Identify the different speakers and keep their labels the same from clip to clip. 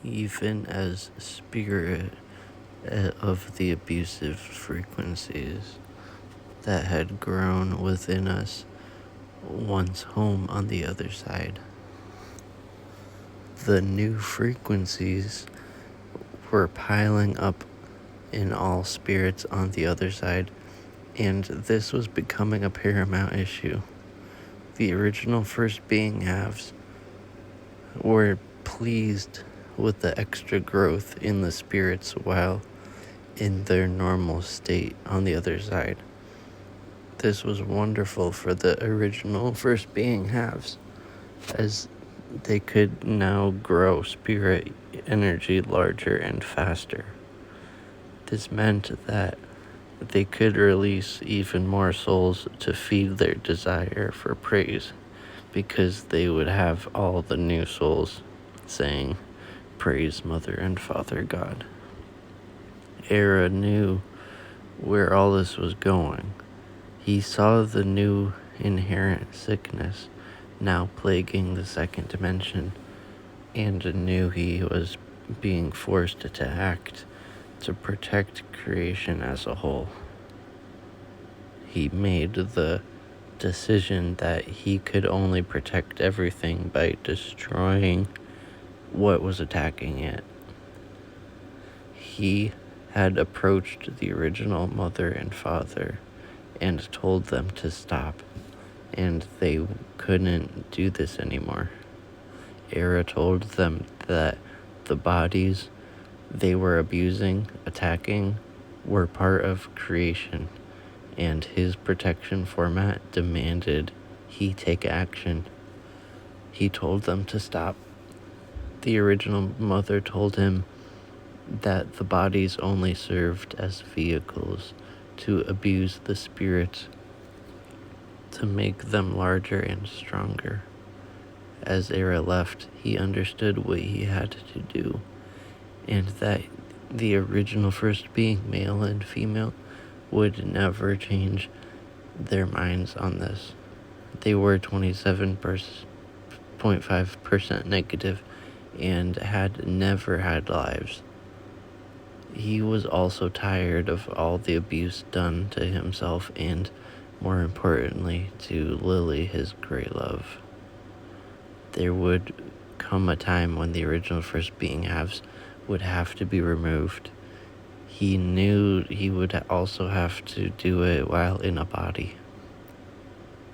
Speaker 1: even as spirit of the abusive frequencies that had grown within us once home on the other side. The new frequencies were piling up in all spirits on the other side, and this was becoming a paramount issue. The original first being halves were pleased with the extra growth in the spirits while in their normal state on the other side. This was wonderful for the original first being halves, as they could now grow spirit energy larger and faster. This meant that they could release even more souls to feed their desire for praise, because they would have all the new souls saying, "Praise Mother and Father God." Era knew where all this was going. He saw the new inherent sickness now plaguing the second dimension, and knew he was being forced to act to protect creation as a whole. He made the decision that he could only protect everything by destroying what was attacking it. He had approached the original mother and father and told them to stop, and they couldn't do this anymore. Era told them that the bodies they were abusing, attacking, were part of creation, and his protection format demanded he take action. He told them to stop. The original mother told him that the bodies only served as vehicles to abuse the spirits, to make them larger and stronger. As Era left, he understood what he had to do, and that the original first being, male and female, would never change their minds on this. They were 27.5% negative and had never had lives. He was also tired of all the abuse done to himself and, more importantly, to Lily, his great love. There would come a time when the original first being halves would have to be removed. He knew he would also have to do it while in a body.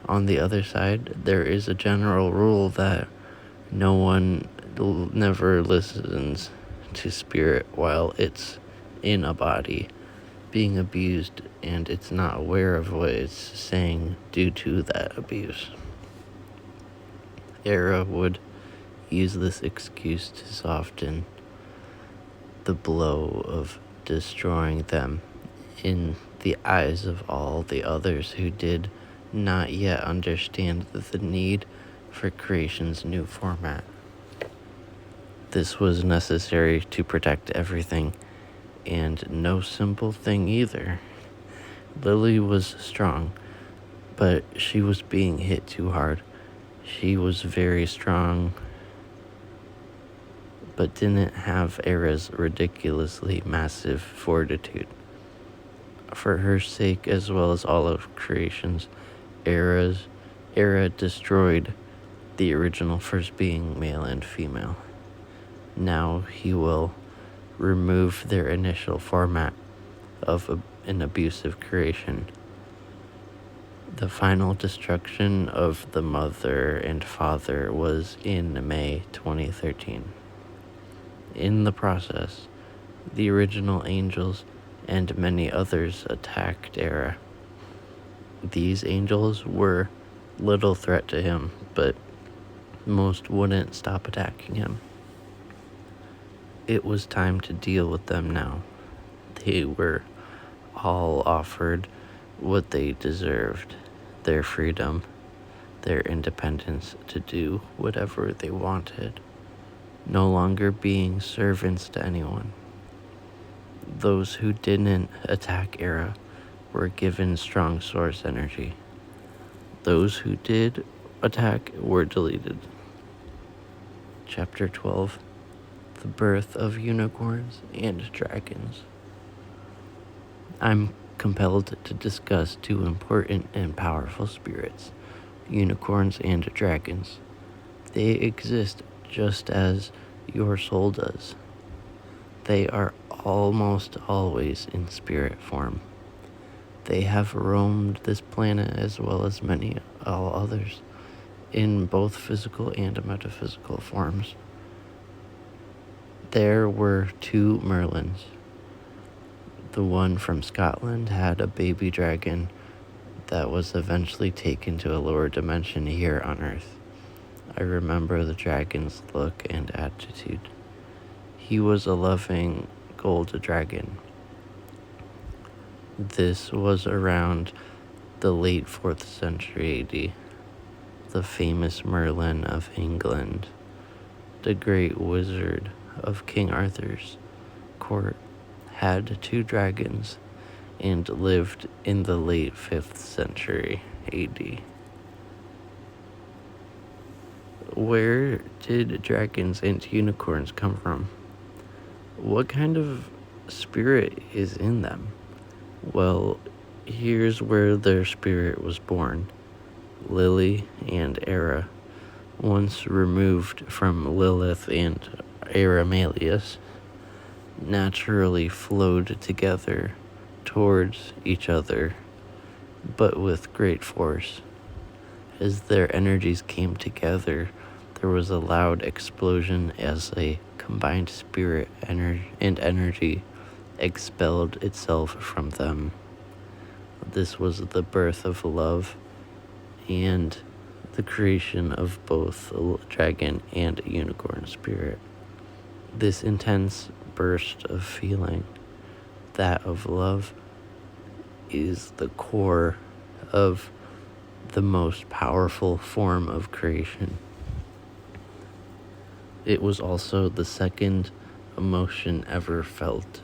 Speaker 1: On the other side, there is a general rule that no one never listens to spirit while it's in a body, being abused, and it's not aware of what it's saying due to that abuse. Era would use this excuse to soften the blow of destroying them in the eyes of all the others who did not yet understand the need for creation's new format. This was necessary to protect everything, and no simple thing either. Lily was strong, but she was being hit too hard. She was very strong, but didn't have Era's ridiculously massive fortitude. For her sake, as well as all of creation's, Era destroyed the original first being, male and female. Now he will remove their initial format of an abusive creation. The final destruction of the mother and father was in May 2013. In the process, the original angels and many others attacked Era. These angels were little threat to him, but most wouldn't stop attacking him. It was time to deal with them now. They were all offered what they deserved: their freedom, their independence to do whatever they wanted, no longer being servants to anyone. Those who didn't attack Era were given strong source energy. Those who did attack were deleted. Chapter 12, the birth of unicorns and dragons. I'm compelled to discuss two important and powerful spirits, unicorns and dragons. They exist just as your soul does. They are almost always in spirit form. They have roamed this planet as well as all others, in both physical and metaphysical forms. There were two Merlins. The one from Scotland had a baby dragon that was eventually taken to a lower dimension here on Earth. I remember the dragon's look and attitude. He was a loving gold dragon. This was around the late 4th century AD. The famous Merlin of England, the great wizard of King Arthur's court, had two dragons and lived in the late 5th century AD. Where did dragons and unicorns come from? What kind of spirit is in them? Well, here's where their spirit was born. Lily and Era, once removed from Lilith and Aramalius, naturally flowed together towards each other, but with great force. As their energies came together, there was a loud explosion as a combined spirit and energy expelled itself from them. This was the birth of love and the creation of both a dragon and a unicorn spirit. This intense burst of feeling, that of love, is the core of the most powerful form of creation. It was also the second emotion ever felt.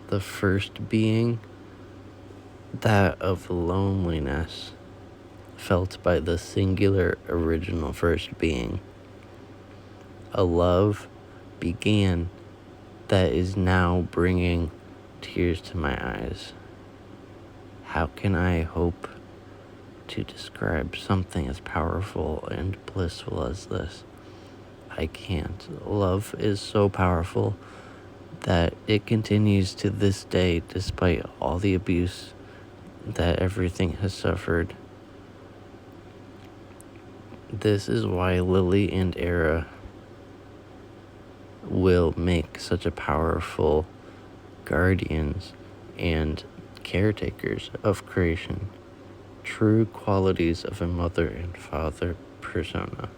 Speaker 1: The first being that of loneliness, felt by the singular original first being. A love began that is now bringing tears to my eyes. How can I hope to describe something as powerful and blissful as this? I can't. Love is so powerful that it continues to this day despite all the abuse that everything has suffered. This is why Lily and Era will make such a powerful guardians and caretakers of creation, true qualities of a mother and father persona.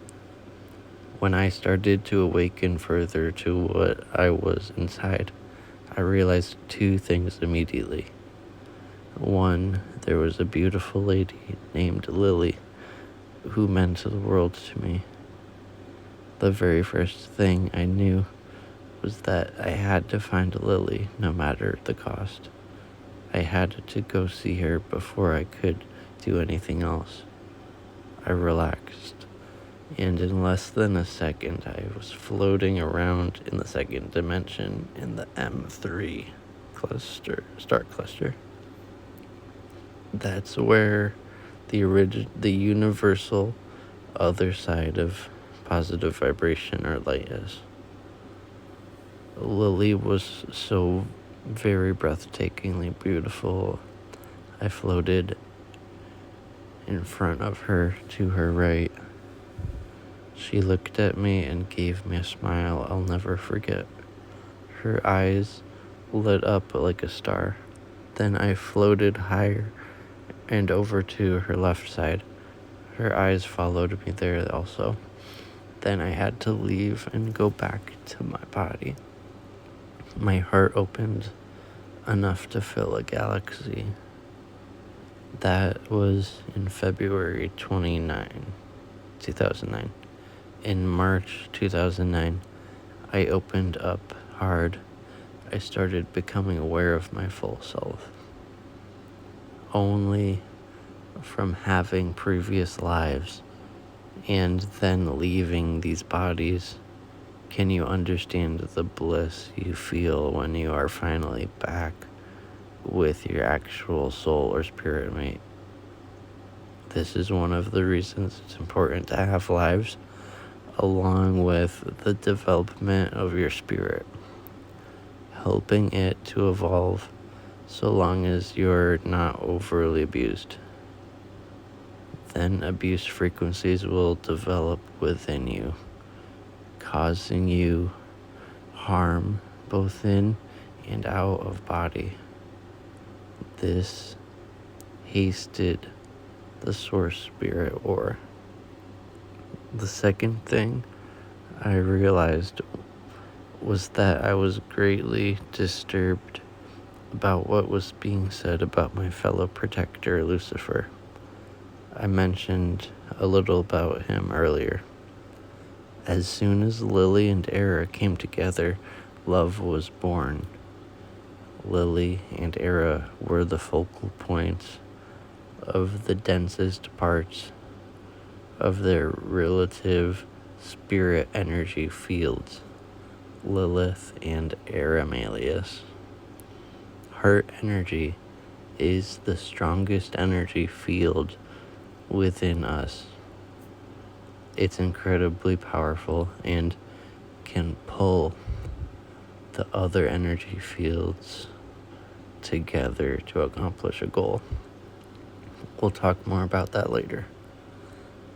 Speaker 1: When I started to awaken further to what I was inside, I realized two things immediately. One, there was a beautiful lady named Lily who meant the world to me. The very first thing I knew was that I had to find Lily no matter the cost. I had to go see her before I could do anything else. I relaxed, and in less than a second I was floating around in the second dimension in the M3 star cluster. That's where the universal other side of positive vibration or light is. Lily was so very breathtakingly beautiful. I floated in front of her to her right. She looked at me and gave me a smile I'll never forget. Her eyes lit up like a star. Then I floated higher and over to her left side. Her eyes followed me there also. Then I had to leave and go back to my body. My heart opened enough to fill a galaxy. That was in February 2009. In March 2009, I opened up hard. I started becoming aware of my full self. Only from having previous lives and then leaving these bodies Can you understand the bliss you feel when you are finally back with your actual soul or spirit mate? This is one of the reasons it's important to have lives along with the development of your spirit, helping it to evolve so long as you're not overly abused. Then abuse frequencies will develop within you, causing you harm both in and out of body. This hasted the source spirit or. The second thing I realized was that I was greatly disturbed about what was being said about my fellow protector, Lucifer. I mentioned a little about him earlier. As soon as Lily and Era came together, love was born. Lily and Era were the focal points of the densest parts of their relative spirit energy fields, Lilith and Aramalius. Heart energy is the strongest energy field within us. It's incredibly powerful and can pull the other energy fields together to accomplish a goal. We'll talk more about that later.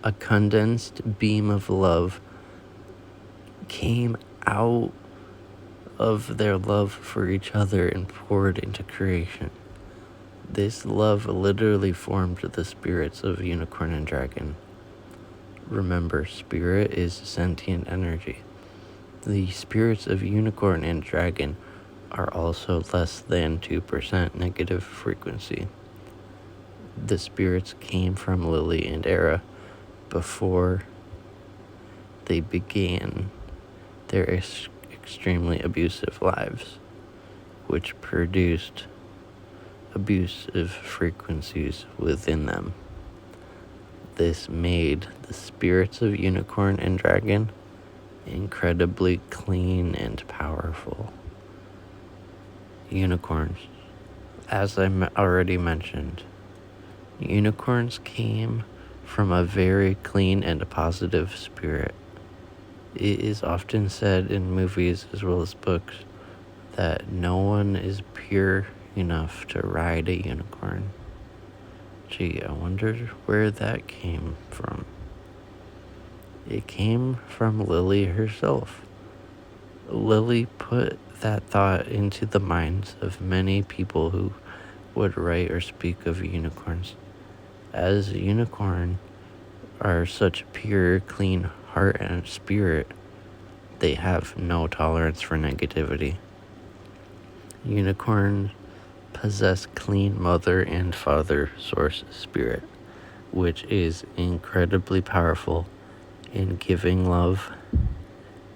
Speaker 1: A condensed beam of love came out of their love for each other and poured into creation. This love literally formed the spirits of unicorn and dragon. Remember, spirit is sentient energy. The spirits of unicorn and dragon are also less than 2% negative frequency. The spirits came from Lily and Era before they began their extremely abusive lives, which produced abusive frequencies within them. This made the spirits of unicorn and dragon incredibly clean and powerful. Unicorns, as I already mentioned, unicorns came from a very clean and positive spirit. It is often said in movies as well as books that no one is pure enough to ride a unicorn. Gee, I wonder where that came from. It came from Lily herself. Lily put that thought into the minds of many people who would write or speak of unicorns. As unicorn are such pure, clean heart and spirit, they have no tolerance for negativity. Unicorns possess clean mother and father source spirit, which is incredibly powerful in giving love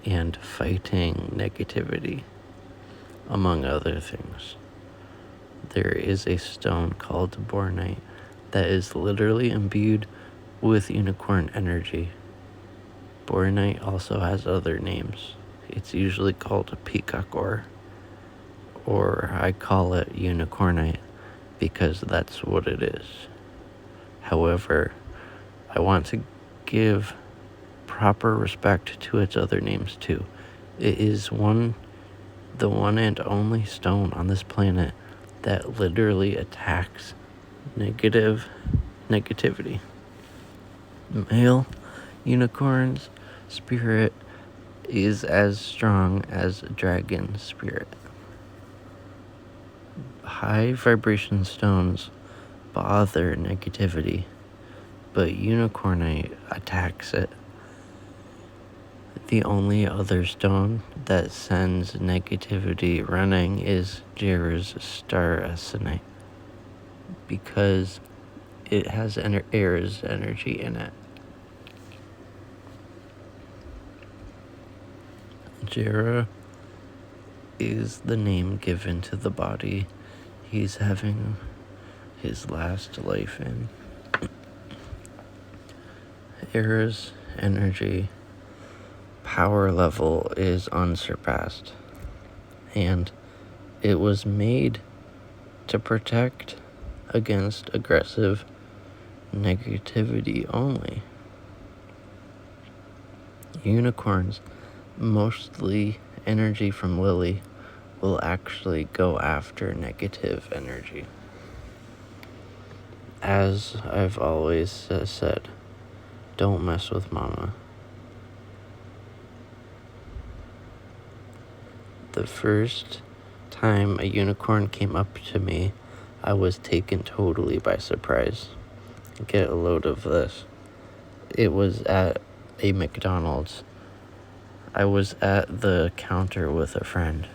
Speaker 1: and fighting negativity, among other things. There is a stone called bornite that is literally imbued with unicorn energy. Bornite also has other names. It's usually called a peacock ore, or I call it unicornite because that's what it is. However, I want to give proper respect to its other names too. It is the one and only stone on this planet that literally attacks negativity. Male unicorn's spirit is as strong as dragon spirit. High vibration stones bother negativity, but unicornite attacks it. The only other stone that sends negativity running is Jera's star-essenite, because it has Era's energy in it. Jera is the name given to the body he's having his last life in. Era's energy power level is unsurpassed, and it was made to protect against aggressive negativity only. Unicorns, mostly energy from Lily, will actually go after negative energy. As I've always said, don't mess with Mama. The first time a unicorn came up to me, I was taken totally by surprise. Get a load of this. It was at a McDonald's. I was at the counter with a friend,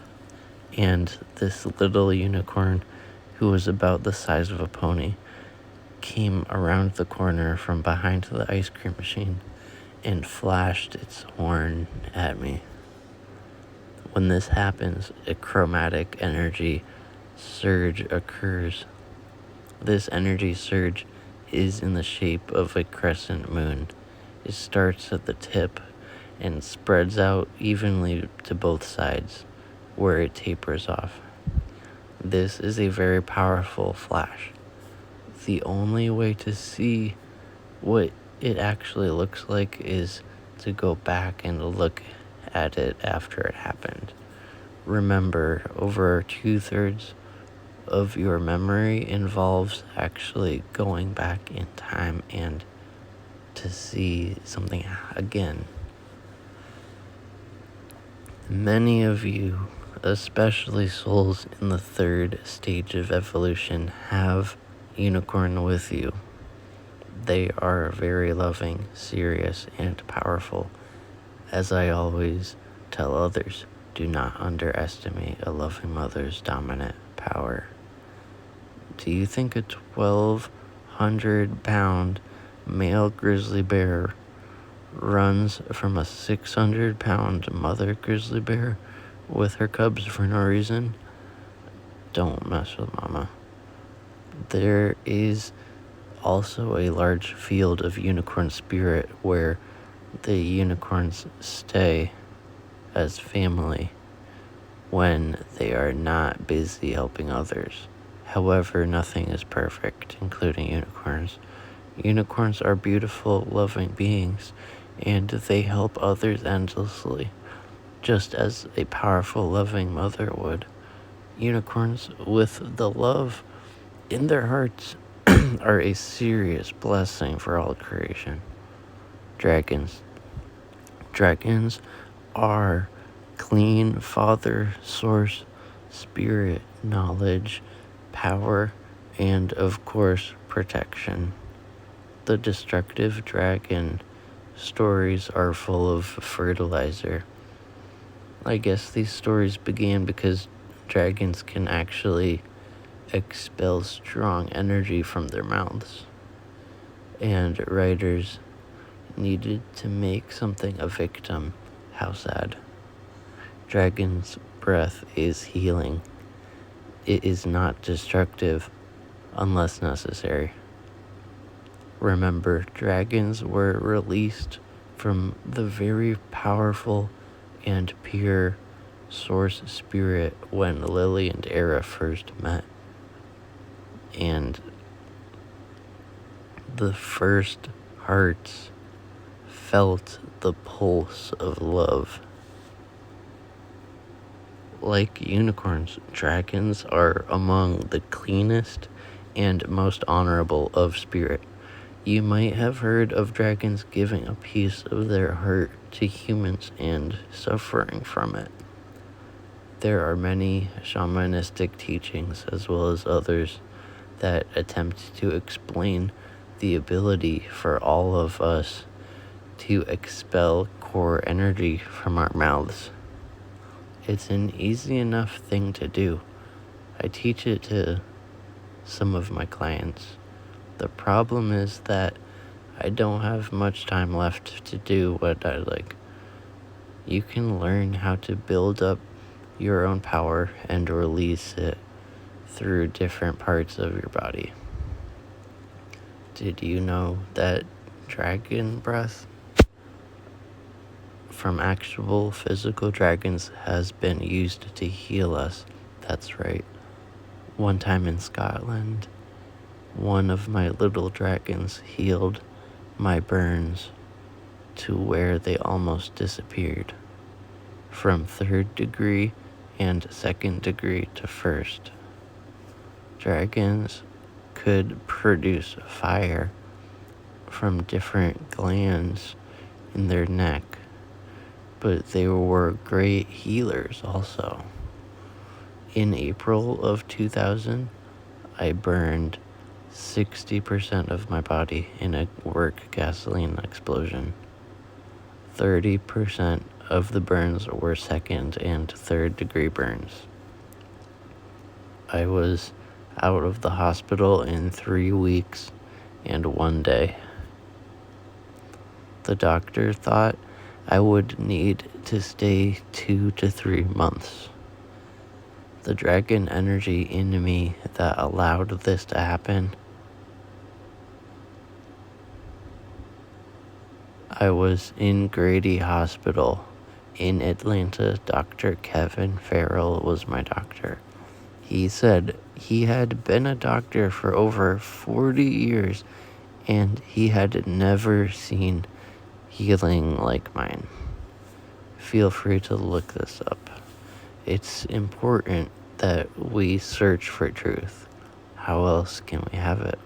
Speaker 1: and this little unicorn, who was about the size of a pony, came around the corner from behind the ice cream machine and flashed its horn at me. When this happens, a chromatic energy surge occurs. This energy surge is in the shape of a crescent moon. It starts at the tip and spreads out evenly to both sides, where it tapers off. This is a very powerful flash. The only way to see what it actually looks like is to go back and look at it after it happened. Remember, over 2/3 of your memory involves actually going back in time and to see something again. Many of you, especially souls in the 3rd stage of evolution, have unicorn with you. They are very loving, serious, and powerful. As I always tell others, do not underestimate a loving mother's dominant power. Do you think a 1,200-pound male grizzly bear runs from a 600-pound mother grizzly bear with her cubs for no reason? Don't mess with Mama. There is also a large field of unicorn spirit where the unicorns stay as family when they are not busy helping others. However, nothing is perfect, including unicorns. Unicorns are beautiful, loving beings, and they help others endlessly, just as a powerful, loving mother would. Unicorns, with the love in their hearts, are a serious blessing for all creation. Dragons. Dragons are clean father, source, spirit, knowledge, power, and of course, protection. The destructive dragon stories are full of fertilizer. I guess these stories began because dragons can actually expel strong energy from their mouths, and writers needed to make something a victim. How sad. Dragon's breath is healing. It is not destructive unless necessary. Remember, dragons were released from the very powerful and pure source spirit when Lily and Era first met. And the first hearts felt the pulse of love. Like unicorns, dragons are among the cleanest and most honorable of spirit. You might have heard of dragons giving a piece of their heart to humans and suffering from it. There are many shamanistic teachings, as well as others, that attempt to explain the ability for all of us to expel core energy from our mouths. It's an easy enough thing to do. I teach it to some of my clients. The problem is that I don't have much time left to do what I like. You can learn how to build up your own power and release it through different parts of your body. Did you know that dragon breath from actual physical dragons has been used to heal us. That's right. One time in Scotland, one of my little dragons healed my burns to where they almost disappeared. From 3rd degree and 2nd degree to 1st. Dragons could produce fire from different glands in their neck, but they were great healers also. In April of 2000, I burned 60% of my body in a work gasoline explosion. 30% of the burns were 2nd and 3rd degree burns. I was out of the hospital in 3 weeks and 1 day. The doctor thought I would need to stay 2 to 3 months. The dragon energy in me that allowed this to happen. I was in Grady Hospital in Atlanta. Dr. Kevin Farrell was my doctor. He said he had been a doctor for over 40 years and he had never seen healing like mine. Feel free to look this up. It's important that we search for truth. How else can we have it?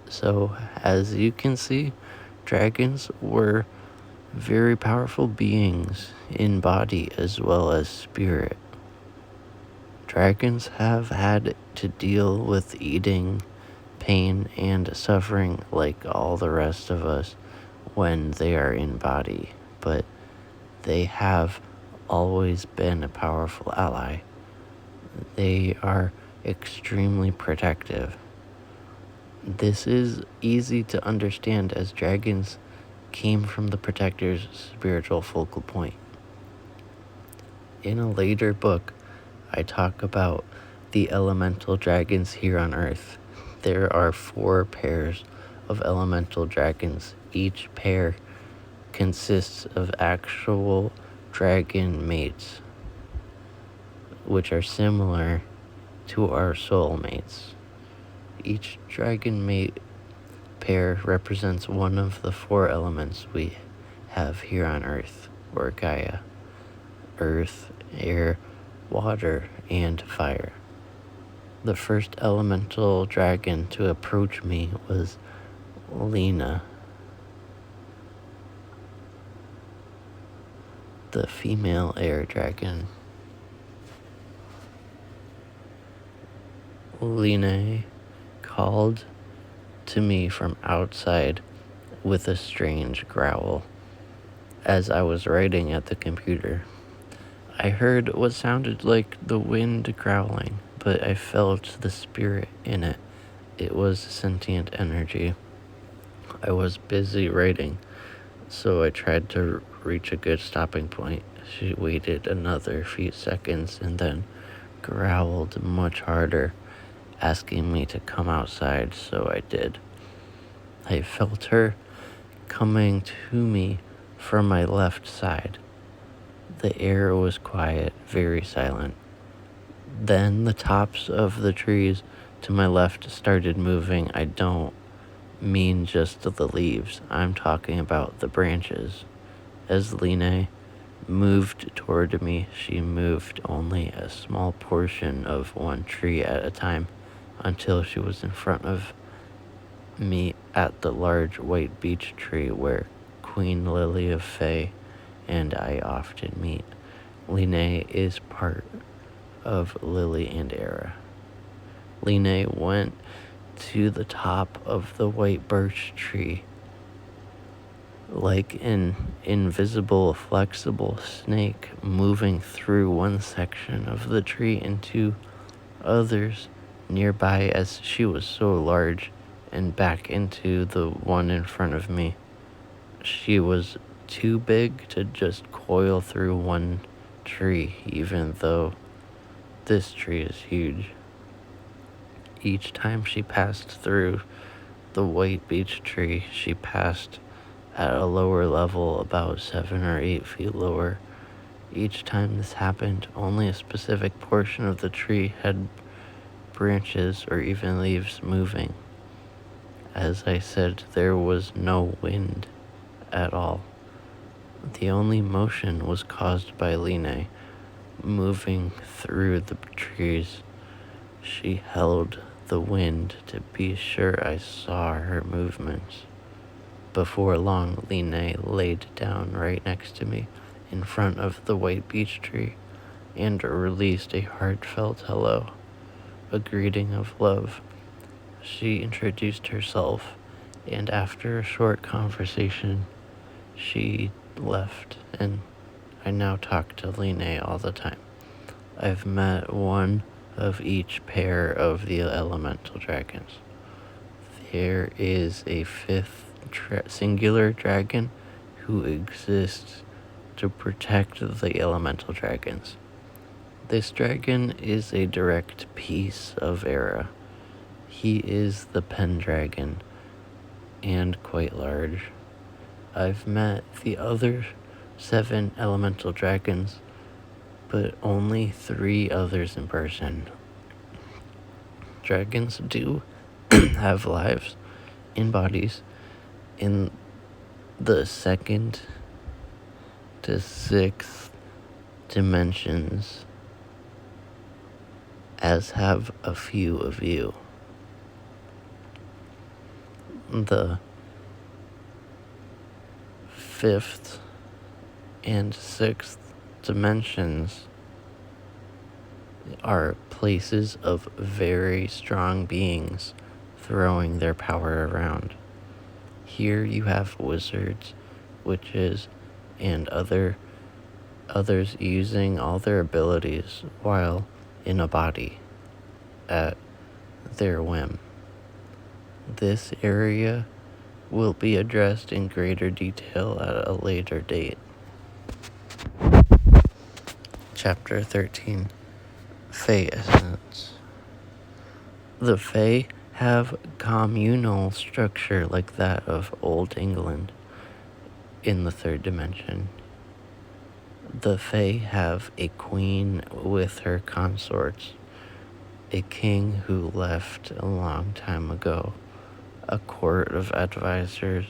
Speaker 1: So, as you can see, dragons were very powerful beings in body as well as spirit. Dragons have had to deal with eating, pain, and suffering like all the rest of us when they are in body, but they have always been a powerful ally. They are extremely protective. This is easy to understand as dragons came from the protector's spiritual focal point. In a later book, I talk about the elemental dragons here on Earth. There are 4 pairs of elemental dragons. Each pair consists of actual dragon mates, which are similar to our soul mates. Each dragon mate pair represents one of the 4 elements we have here on Earth, or Gaia: earth, air, water, and fire. The first elemental dragon to approach me was Lena, the female air dragon. Lena called to me from outside with a strange growl as I was writing at the computer. I heard what sounded like the wind growling, but I felt the spirit in it. It was sentient energy. I was busy writing, so I tried to reach a good stopping point. She waited another few seconds and then growled much harder, asking me to come outside, so I did. I felt her coming to me from my left side. The air was quiet, very silent. Then the tops of the trees to my left started moving. I don't mean just the leaves. I'm talking about the branches. As Lena moved toward me, she moved only a small portion of one tree at a time until she was in front of me at the large white beech tree where Queen Lily of Fae and I often meet. Lena is part of Lily and Era. Lena went to the top of the white birch tree like an invisible, flexible snake moving through one section of the tree into others nearby as she was so large, and back into the one in front of me. She was too big to just coil through one tree, even though this tree is huge. Each time she passed through the white beech tree, she passed at a lower level, about 7 or 8 feet lower. Each time this happened, only a specific portion of the tree had branches or even leaves moving. As I said, there was no wind at all. The only motion was caused by Line moving through the trees. She held the wind to be sure I saw her movements. Before long, Line laid down right next to me in front of the white beech tree and released a heartfelt hello, a greeting of love. She introduced herself, and after a short conversation, she left, and I now talk to Line all the time. I've met one of each pair of the elemental dragons. There is a fifth singular dragon who exists to protect the elemental dragons. This dragon is a direct piece of Era. He is the Pendragon, and quite large. I've met the other 7 elemental dragons, but only 3 others in person. Dragons do have lives in bodies in the 2nd to 6th dimensions, as have a few of you. The 5th and 6th dimensions are places of very strong beings throwing their power around. Here you have wizards, witches, and others using all their abilities while in a body at their whim. This area will be addressed in greater detail at a later date. Chapter 13. Fae Essence. The Fae have communal structure like that of Old England in the 3rd dimension. The Fae have a queen with her consorts, a king who left a long time ago, a court of advisors,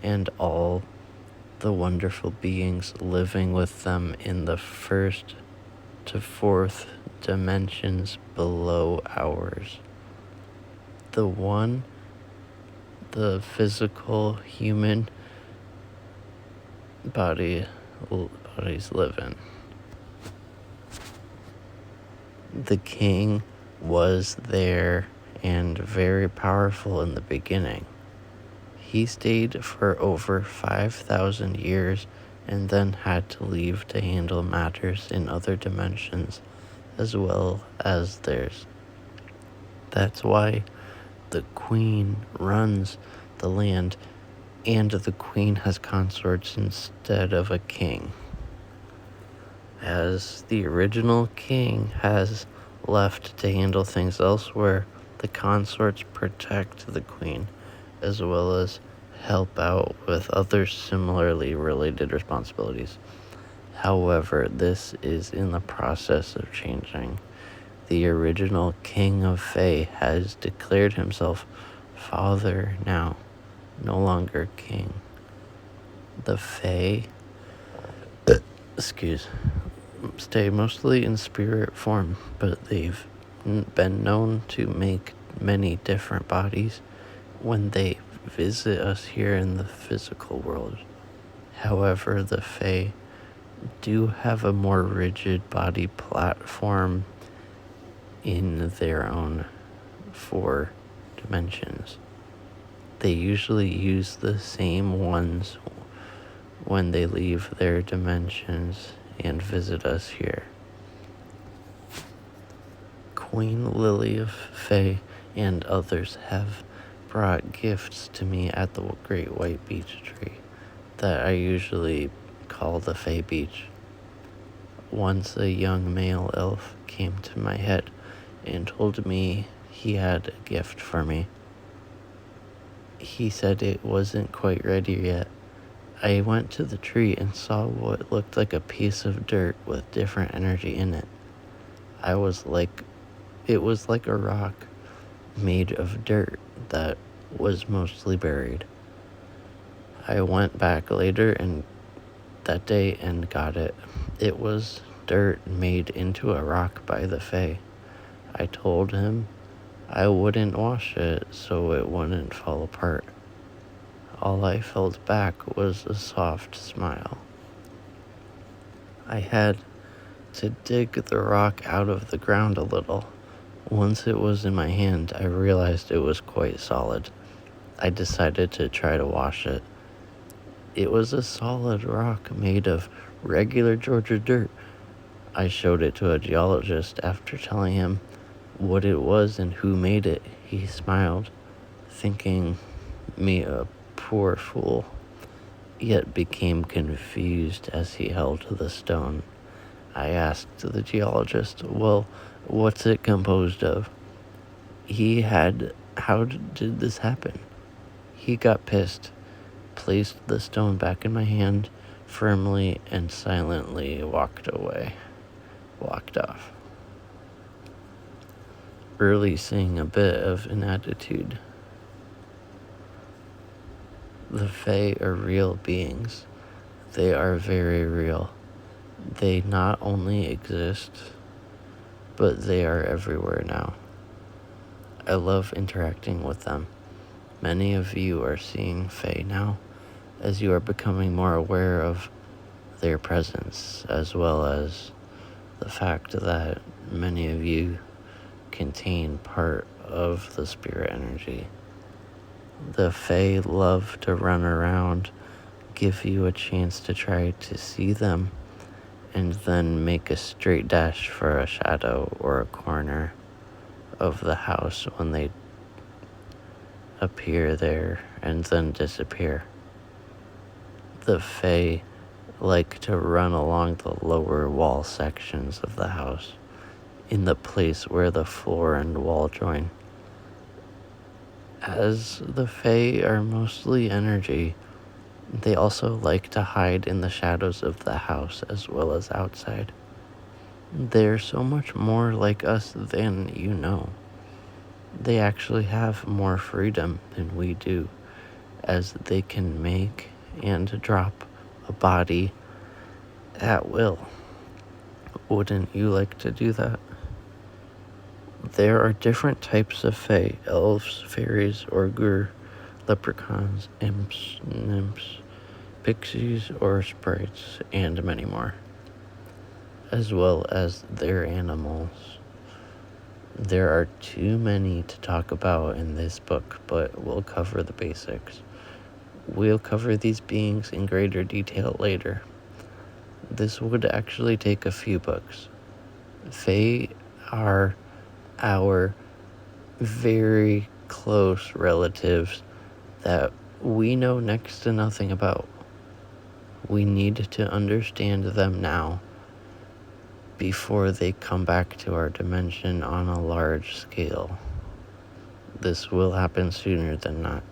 Speaker 1: and all the wonderful beings living with them in the 1st to 4th dimensions below ours. The physical human bodies live in. The king was there and very powerful in the beginning. He stayed for over 5,000 years and then had to leave to handle matters in other dimensions as well as theirs. That's why the queen runs the land, and the queen has consorts instead of a king. As the original king has left to handle things elsewhere, the consorts protect the queen, as well as help out with other similarly related responsibilities. However, this is in the process of changing. The original king of Fae has declared himself father now, no longer king. The Fae stay mostly in spirit form, but they've been known to make many different bodies when they visit us here in the physical world. However, the Fae do have a more rigid body platform in their own 4 dimensions. They usually use the same ones when they leave their dimensions and visit us here. Queen Lily of Fae and others have brought gifts to me at the Great White Beech Tree that I usually call the Fae Beech. Once a young male elf came to my head and told me he had a gift for me. He said it wasn't quite ready yet, I went to the tree and saw what looked like a piece of dirt with different energy in it. It was like a rock made of dirt that was mostly buried. I went back later and that day and got it. It was dirt made into a rock by the Fae. I told him I wouldn't wash it so it wouldn't fall apart. All I felt back was a soft smile. I had to dig the rock out of the ground a little. Once it was in my hand, I realized it was quite solid. I decided to try to wash it. It was a solid rock made of regular Georgia dirt. I showed it to a geologist after telling him what it was and who made it. He smiled, thinking me a poor fool, yet became confused as he held the stone. I asked the geologist, well, what's it composed of? How did this happen? He got pissed, placed the stone back in my hand firmly, and silently walked off. Releasing a bit of an attitude. The Fae are real beings. They are very real. They not only exist, but they are everywhere now. I love interacting with them. Many of you are seeing Fae now, as you are becoming more aware of their presence, as well as the fact that many of you contain part of the spirit energy. The Fae love to run around, give you a chance to try to see them, and then make a straight dash for a shadow or a corner of the house when they appear there and then disappear. The Fae like to run along the lower wall sections of the house, in the place where the floor and wall join. As the Fae are mostly energy, they also like to hide in the shadows of the house as well as outside. They're so much more like us than you know. They actually have more freedom than we do, as they can make and drop a body at will. Wouldn't you like to do that? There are different types of Fae: elves, fairies, Orgur, leprechauns, imps, nymphs, pixies or sprites, and many more, as well as their animals. There are too many to talk about in this book, but we'll cover the basics. We'll cover these beings in greater detail later. This would actually take a few books. Fae are our very close relatives that we know next to nothing about. We need to understand them now before they come back to our dimension on a large scale. This will happen sooner than not.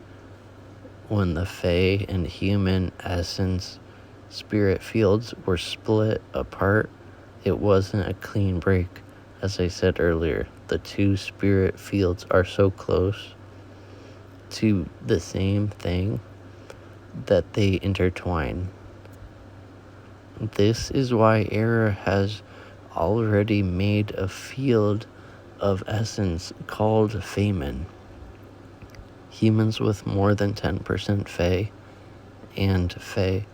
Speaker 1: When the Fae and human essence spirit fields were split apart, it wasn't a clean break. As I said earlier, the two spirit fields are so close to the same thing that they intertwine. This is why Era has already made a field of essence called Femen. Humans with more than 10% Fae and Fae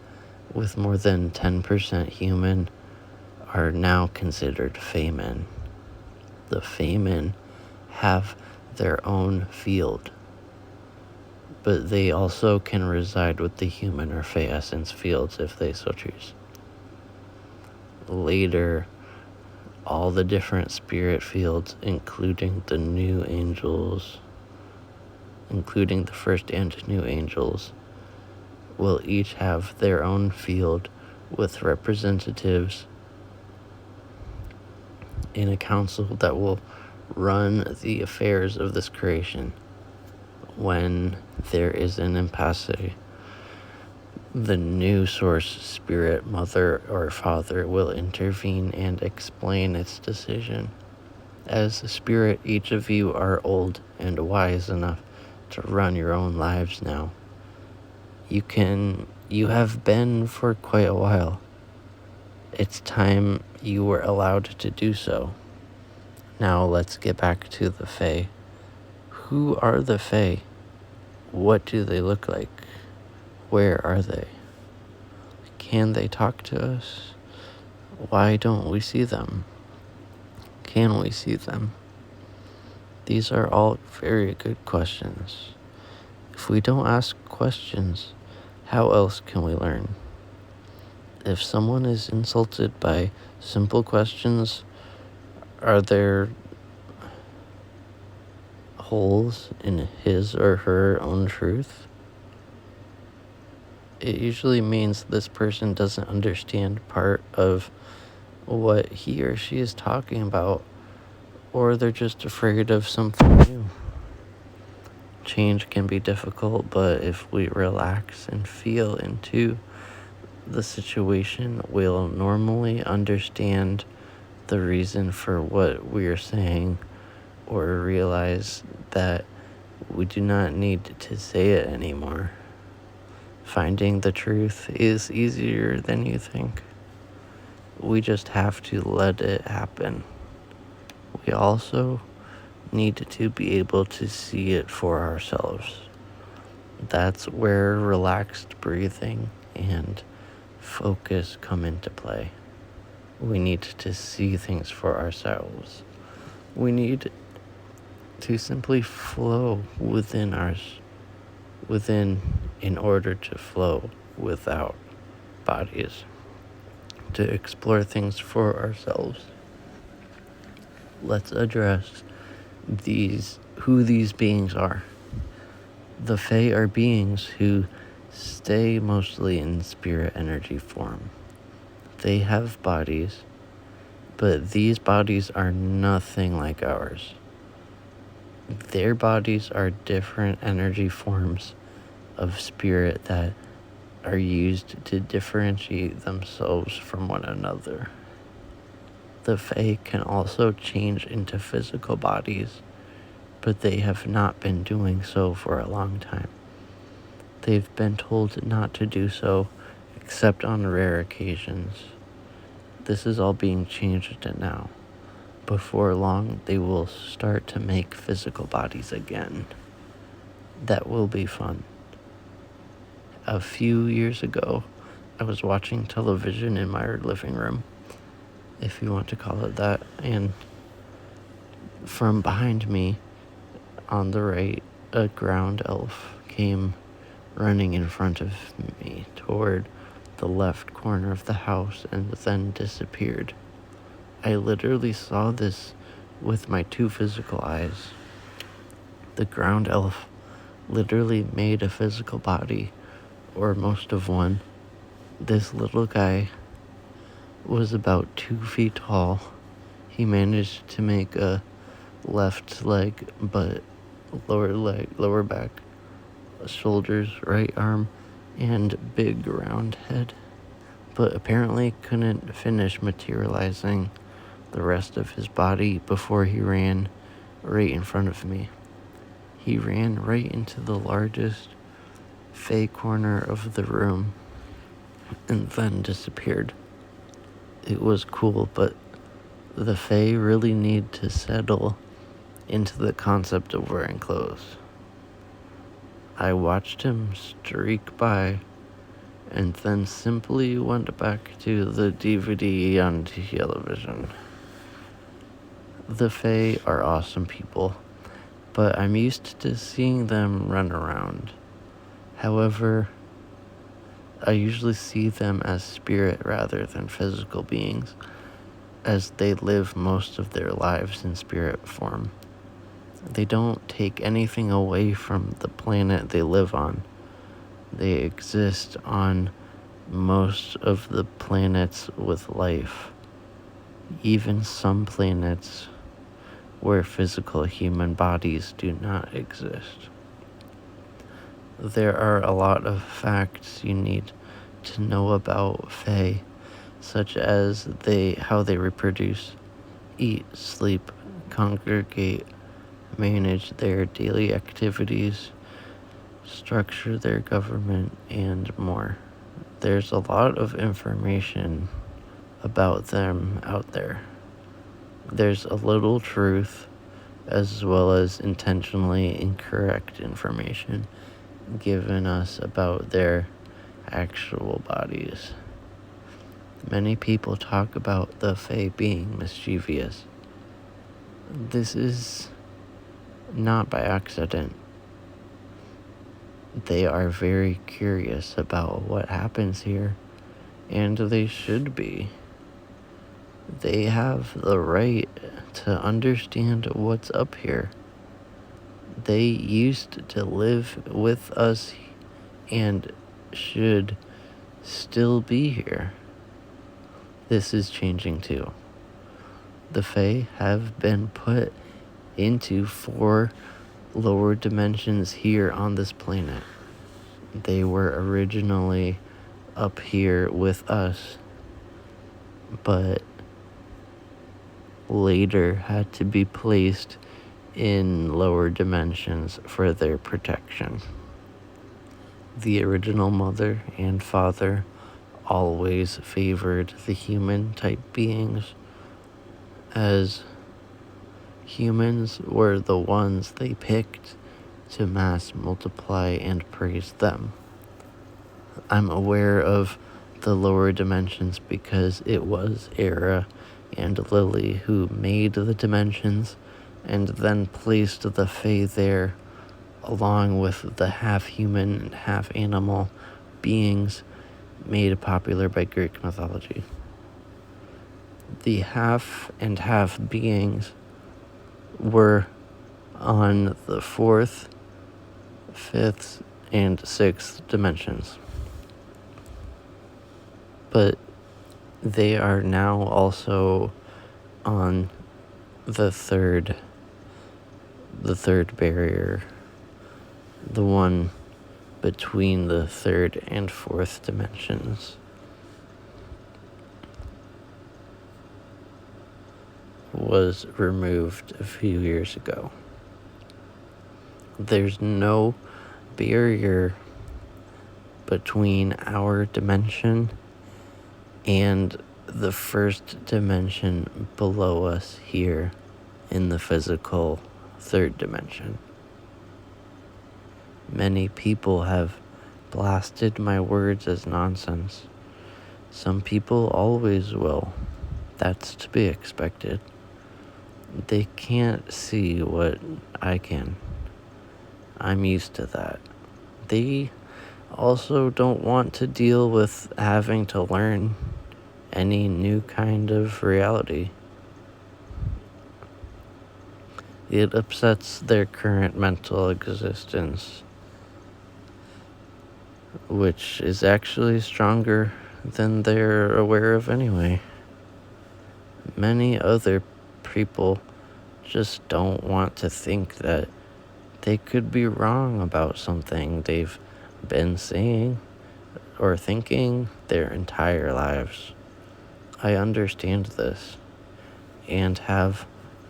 Speaker 1: with more than 10% human are now considered Femen. The Femen have their own field, but they also can reside with the human or Fae essence fields if they so choose. Later, all the different spirit fields, including the new angels, including the first and new angels, will each have their own field with representatives in a council that will run the affairs of this creation. When there is an impasse, the new source spirit, mother or father, will intervene and explain its decision. As a spirit, each of you are old and wise enough to run your own lives now. You have been for quite a while. It's time you were allowed to do so. Now let's get back to the Fae. Who are the Fae? What do they look like? Where are they? Can they talk to us? Why don't we see them? Can we see them? These are all very good questions. If we don't ask questions, how else can we learn? If someone is insulted by simple questions, are there holes in his or her own truth? It usually means this person doesn't understand part of what he or she is talking about, or they're just afraid of something new. Change can be difficult, but if we relax and feel into the situation, we'll normally understand the reason for what we're saying, or realize that we do not need to say it anymore. Finding the truth is easier than you think. We just have to let it happen. We also need to be able to see it for ourselves. That's where relaxed breathing and focus come into play. We need to see things for ourselves. We need to simply flow within in order to flow without bodies, to explore things for ourselves. Let's address who these beings are. The Fae are beings who stay mostly in spirit energy form. They have bodies, but these bodies are nothing like ours. Their bodies are different energy forms of spirit that are used to differentiate themselves from one another. The Fae can also change into physical bodies, but they have not been doing so for a long time. They've been told not to do so, except on rare occasions. This is all being changed now. Before long, they will start to make physical bodies again. That will be fun. A few years ago, I was watching television in my living room, if you want to call it that, and from behind me, on the right, a ground elf came running in front of me toward the left corner of the house and then disappeared. I literally saw this with my two physical eyes. The ground elf literally made a physical body, or most of one. This little guy was about 2 feet tall. He managed to make a left leg, but lower back, shoulders, right arm, and big round head, but apparently couldn't finish materializing the rest of his body before he ran right in front of me. He ran right into the largest Fae corner of the room and then disappeared. It was cool, but the Fae really need to settle into the concept of wearing clothes. I watched him streak by and then simply went back to the DVD on television. The Fae are awesome people, but I'm used to seeing them run around. However, I usually see them as spirit rather than physical beings, as they live most of their lives in spirit form. They don't take anything away from the planet they live on. They exist on most of the planets with life, even some planets where physical human bodies do not exist. There are a lot of facts you need to know about Fae, such as how they reproduce, eat, sleep, congregate, manage their daily activities, structure their government, and more. There's a lot of information about them out there. There's a little truth as well as intentionally incorrect information given us about their actual bodies. Many people talk about the Fae being mischievous. This is not by accident. They are very curious about what happens here, and they should be. They have the right to understand what's up here. They used to live with us and should still be here. This is changing too. The Fae have been put into 4 lower dimensions here on this planet. They were originally up here with us, but later had to be placed in lower dimensions for their protection. The original mother and father always favored the human type beings, as humans were the ones they picked to mass multiply and praise them. I'm aware of the lower dimensions because it was Era and Lily who made the dimensions and then placed the Fae there along with the half-human and half-animal beings made popular by Greek mythology. The half and half beings were on the 4th, 5th, and 6th dimensions. But they are now also on the third barrier, the one between the 3rd and 4th dimensions. Was removed a few years ago. There's no barrier between our dimension and the 1st dimension below us here in the physical 3rd dimension. Many people have blasted my words as nonsense. Some people always will. That's to be expected. They can't see what I can. I'm used to that. They also don't want to deal with having to learn any new kind of reality. It upsets their current mental existence, which is actually stronger than they're aware of anyway. Many other people just don't want to think that they could be wrong about something they've been saying or thinking their entire lives. I understand this and have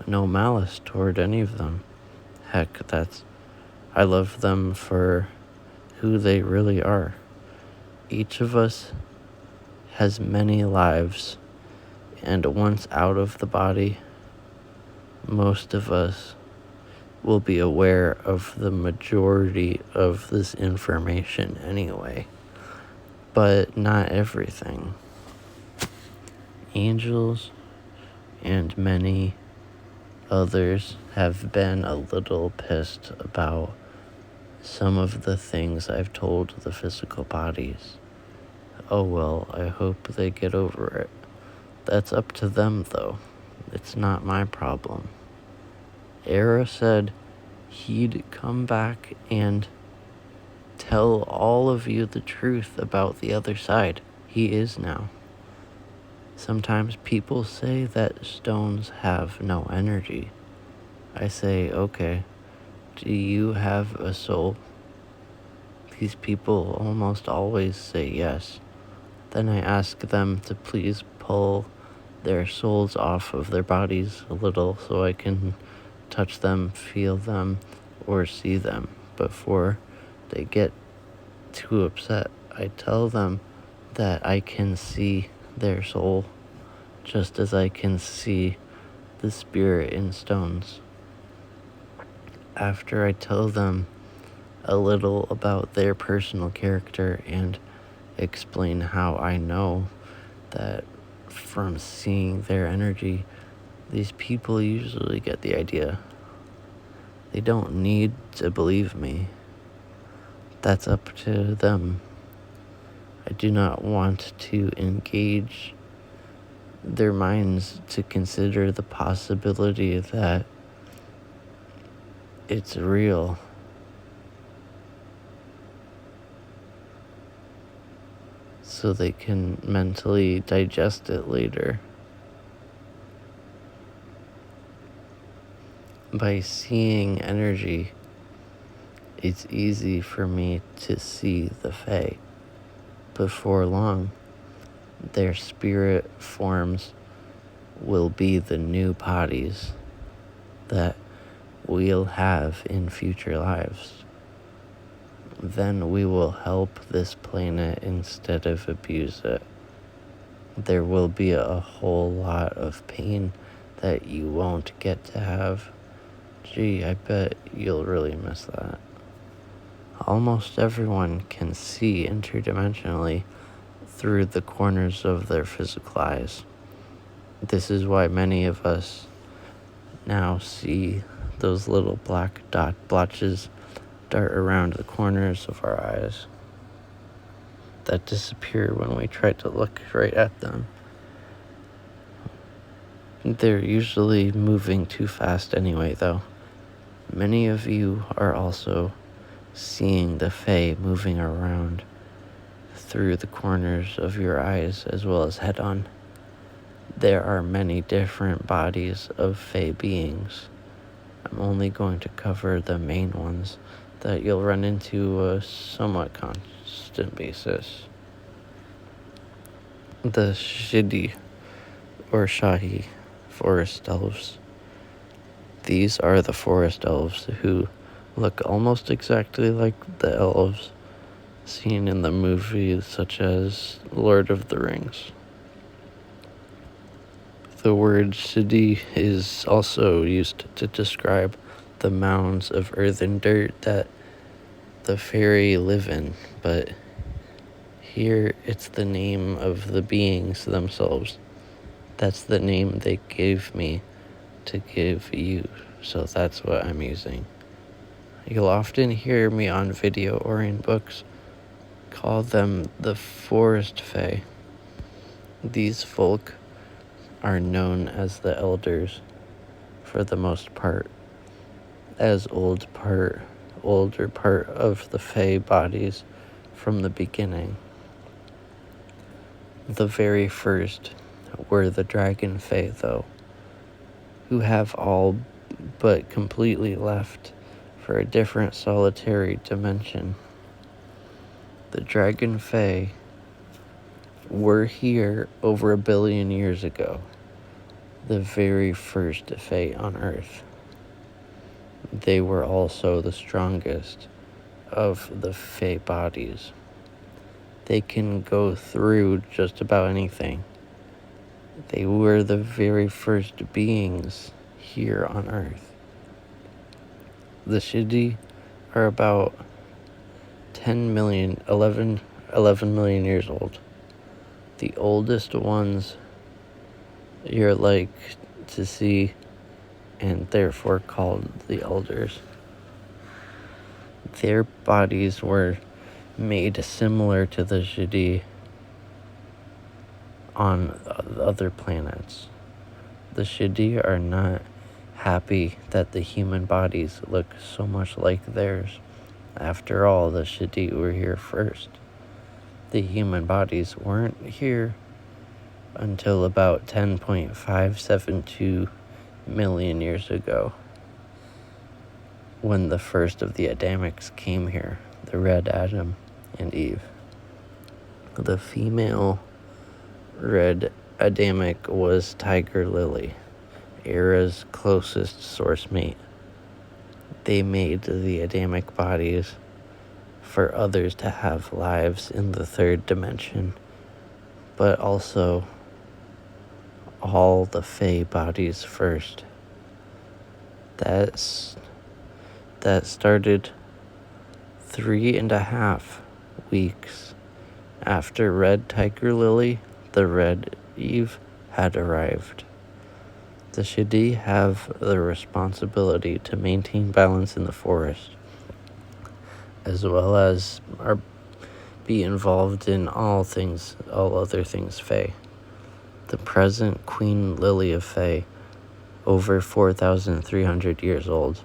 Speaker 1: no malice toward any of them. Heck, I love them for who they really are. Each of us has many lives, and once out of the body, most of us will be aware of the majority of this information anyway, but not everything. Angels and many others have been a little pissed about some of the things I've told the physical bodies. Oh well, I hope they get over it. That's up to them though. It's not my problem. Era said he'd come back and tell all of you the truth about the other side. He is now. Sometimes people say that stones have no energy. I say, okay, do you have a soul? These people almost always say yes. Then I ask them to please pull their souls off of their bodies a little so I can touch them, feel them, or see them before they get too upset. I tell them that I can see their soul just as I can see the spirit in stones. After I tell them a little about their personal character and explain how I know that from seeing their energy, these people usually get the idea. They don't need to believe me. That's up to them. I do not want to engage their minds to consider the possibility that it's real. So they can mentally digest it later. By seeing energy, it's easy for me to see the Fae. Before long, their spirit forms will be the new bodies that we'll have in future lives. Then we will help this planet instead of abuse it. There will be a whole lot of pain that you won't get to have. Gee, I bet you'll really miss that. Almost everyone can see interdimensionally through the corners of their physical eyes. This is why many of us now see those little black dot blotches dart around the corners of our eyes that disappear when we try to look right at them. They're usually moving too fast anyway, though. Many of you are also seeing the Fae moving around through the corners of your eyes as well as head-on. There are many different bodies of Fae beings. I'm only going to cover the main ones that you'll run into a somewhat constant basis. The Shidi, or Shahi, forest elves. These are the forest elves who look almost exactly like the elves seen in the movies such as Lord of the Rings. The word Shidi is also used to describe the mounds of earth and dirt that the fairy live in, but here it's the name of the beings themselves. That's the name they gave me to give you, so that's what I'm using. You'll often hear me on video or in books call them the Forest Fae. These folk are known as the Elders for the most part, as older part of the Fae bodies from the beginning. The very first were the Dragon Fae, though, who have all but completely left for a different solitary dimension. The Dragon Fae were here over 1 billion years ago, the very first Fae on Earth. They were also the strongest of the Fae bodies. They can go through just about anything. They were the very first beings here on Earth. The Shidi are about 11 million years old. The oldest ones you're like to see, and therefore called the Elders. Their bodies were made similar to the Shidi on other planets. The Shidi are not happy that the human bodies look so much like theirs. After all, the Shidi were here first. The human bodies weren't here until about 10.572 million years ago, when the first of the Adamics came here, the red Adam and Eve. The female Red Adamic was tiger lily, Era's closest source mate. They made the Adamic bodies for others to have lives in the third dimension, but also all the Fae bodies first. That started 3.5 weeks after Red Tiger Lily, the Red Eve, had arrived. The Shadi have the responsibility to maintain balance in the forest, as well as be involved in all other things Fae. The present Queen Lily of Fae, over 4,300 years old,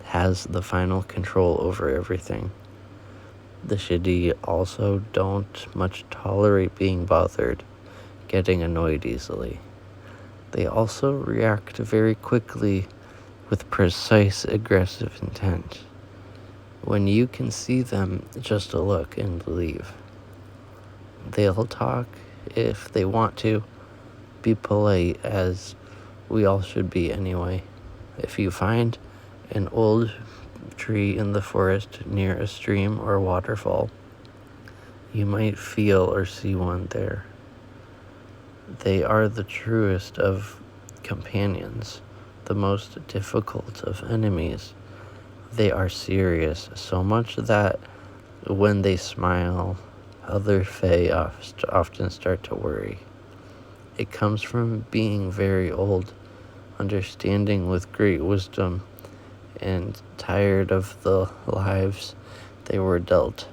Speaker 1: has the final control over everything. The Shadi also don't much tolerate being bothered, getting annoyed easily. They also react very quickly with precise aggressive intent. When you can see them, just a look and believe. They'll talk if they want to, be polite, as we all should be anyway. If you find an old tree in the forest near a stream or waterfall, you might feel or see one there. They are the truest of companions, the most difficult of enemies. They are serious, so much that when they smile, other Fae often start to worry. It comes from being very old, understanding with great wisdom, and tired of the lives they were dealt.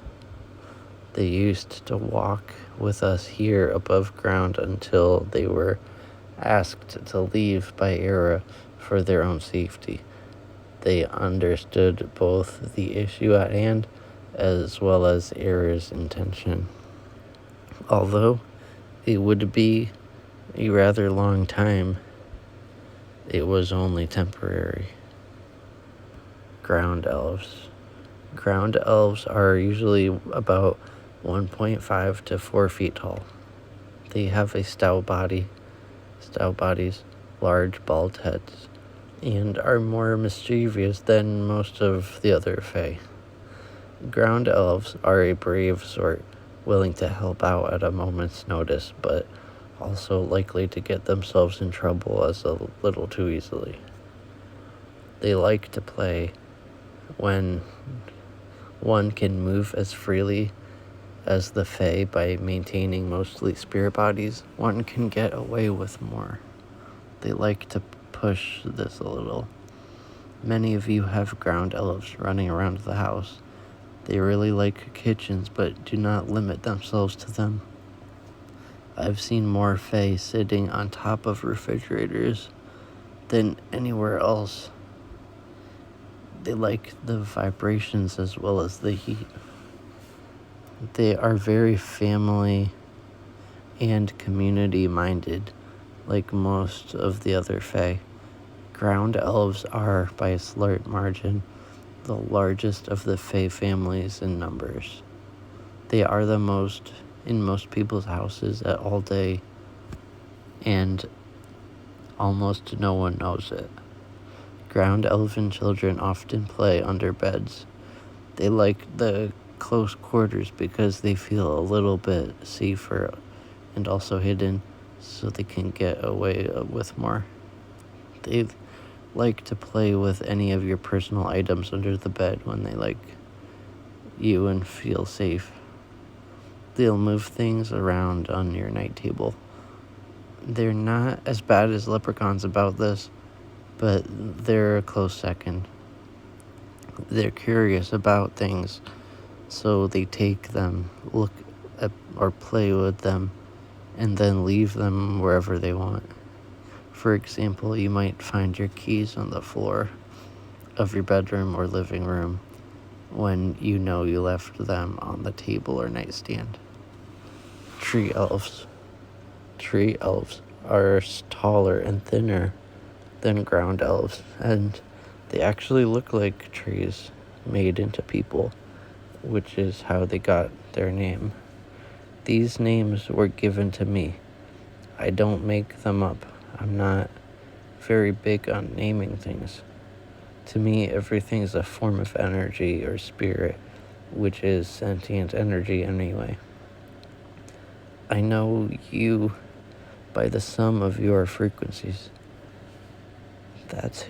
Speaker 1: They used to walk with us here above ground until they were asked to leave by Era for their own safety. They understood both the issue at hand as well as Era's intention. Although it would be a rather long time, it was only temporary. Ground elves. Ground elves are usually about 1.5 to 4 feet tall. They have a stout bodies, large bald heads, and are more mischievous than most of the other Fae. Ground elves are a brave sort, willing to help out at a moment's notice, but also likely to get themselves in trouble a little too easily. They like to play. When one can move as freely as the Fae by maintaining mostly spirit bodies, one can get away with more. They like to push this a little. Many of you have ground elves running around the house. They really like kitchens, but do not limit themselves to them. I've seen more Fae sitting on top of refrigerators than anywhere else. They like the vibrations as well as the heat. They are very family and community minded, like most of the other Fae. Ground elves are, by a slight margin, the largest of the Fae families in numbers. They are the most in most people's houses at all day, and almost no one knows it. Ground elven children often play under beds. They like the close quarters because they feel a little bit safer and also hidden, so they can get away with more. They like to play with any of your personal items under the bed when they like you and feel safe. They'll move things around on your night table. They're not as bad as leprechauns about this, but they're a close second. They're curious about things, so they take them, look at or play with them, and then leave them wherever they want. For example, you might find your keys on the floor of your bedroom or living room when you know you left them on the table or nightstand. Tree elves. Tree elves are taller and thinner than ground elves, and they actually look like trees made into people, which is how they got their name. These names were given to me I don't make them up. I'm not very big on naming things. To me, everything is a form of energy or spirit, which is sentient energy anyway. I know you by the sum of your frequencies. That's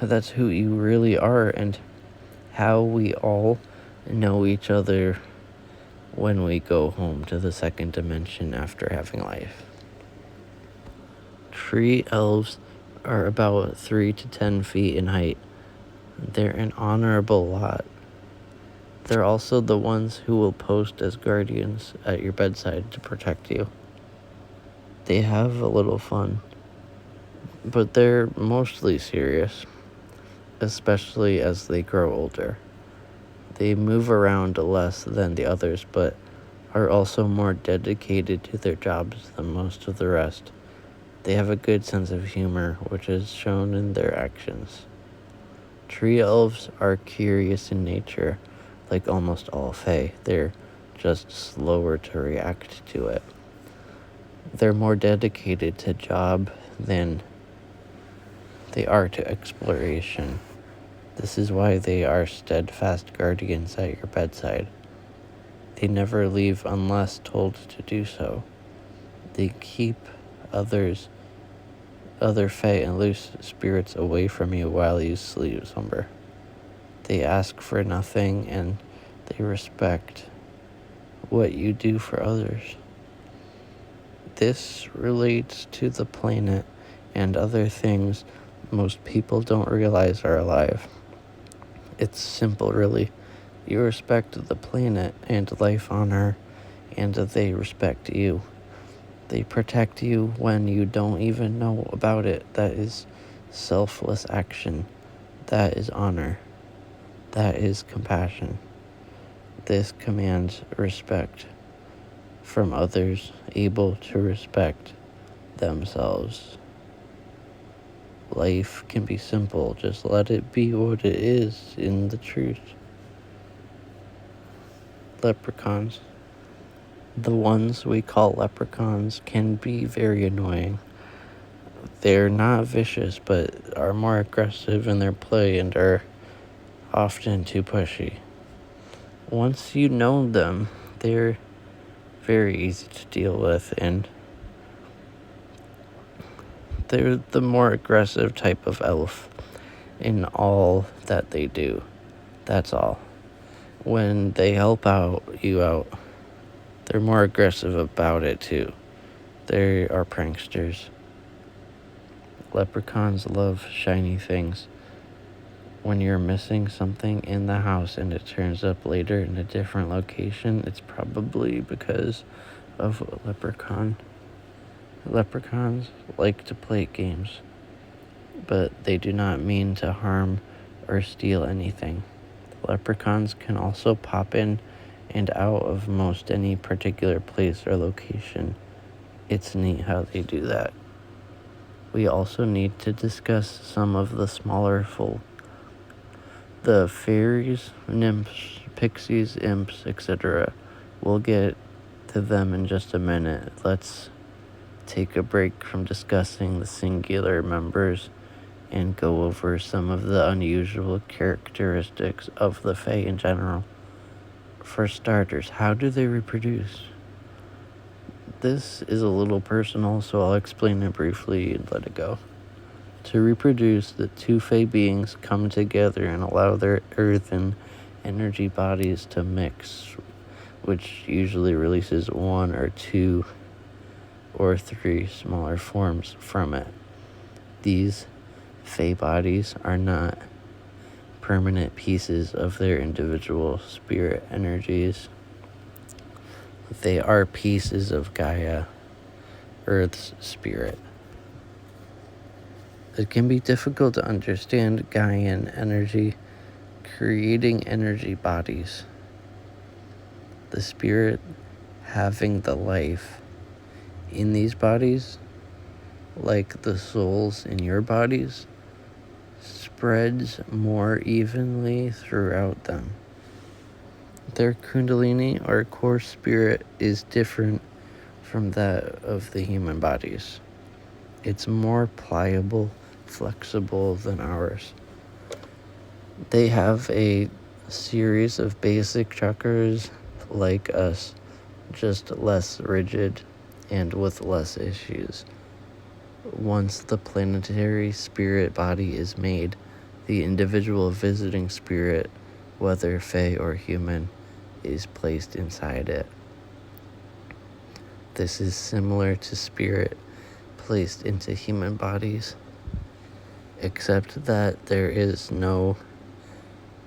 Speaker 1: that's who you really are, and how we all know each other when we go home to the second dimension after having life. Tree elves are about 3 to 10 feet in height. They're an honorable lot. They're also the ones who will post as guardians at your bedside to protect you. They have a little fun, but they're mostly serious, especially as they grow older. They move around less than the others, but are also more dedicated to their jobs than most of the rest. They have a good sense of humor, which is shown in their actions. Tree elves are curious in nature, like almost all Fae. They're just slower to react to it. They're more dedicated to job than they are to exploration. This is why they are steadfast guardians at your bedside. They never leave unless told to do so. They keep other Fae and loose spirits away from you while you slumber. They ask for nothing, and they respect what you do for others. This relates to the planet and other things most people don't realize are alive. It's simple, really. You respect the planet and life on her, and they respect you. They protect you when you don't even know about it. That is selfless action. That is honor. That is compassion. This commands respect from others able to respect themselves. Life can be simple. Just let it be what it is in the truth. Leprechauns. The ones we call leprechauns can be very annoying. They're not vicious, but are more aggressive in their play and are often too pushy. Once you know them, they're very easy to deal with, and they're the more aggressive type of elf in all that they do. That's all. When they help you out, they're more aggressive about it too. They are pranksters. Leprechauns love shiny things. When you're missing something in the house and it turns up later in a different location, it's probably because of a leprechaun. Leprechauns like to play games, but they do not mean to harm or steal anything. Leprechauns can also pop in and out of most any particular place or location. It's neat how they do that. We also need to discuss some of the smaller folk. The fairies, nymphs, pixies, imps, etc. We'll get to them in just a minute. Let's take a break from discussing the singular members and go over some of the unusual characteristics of the Fae in general. For starters, how do they reproduce? This is a little personal, so I'll explain it briefly and let it go. To reproduce, the two Fae beings come together and allow their earth and energy bodies to mix, which usually releases 1 or 2 or 3 smaller forms from it. These Fae bodies are not permanent pieces of their individual spirit energies. They are pieces of Gaia, Earth's spirit. It can be difficult to understand Gaian energy creating energy bodies. The spirit having the life in these bodies, like the souls in your bodies, spreads more evenly throughout them. Their kundalini or core spirit is different from that of the human bodies. It's more pliable, flexible than ours. They have a series of basic chakras like us, just less rigid and with less issues. Once the planetary spirit body is made, the individual visiting spirit, whether Fae or human, is placed inside it. This is similar to spirit placed into human bodies, except that there is no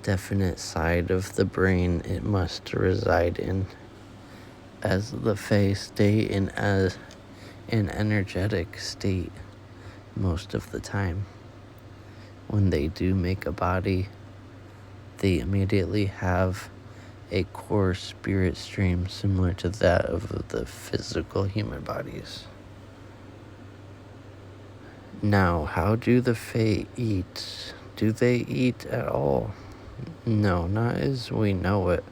Speaker 1: definite side of the brain it must reside in, as the Fae stay in an energetic state most of the time. When they do make a body, they immediately have a core spirit stream similar to that of the physical human bodies. Now, how do the Fae eat? Do they eat at all? No, not as we know it.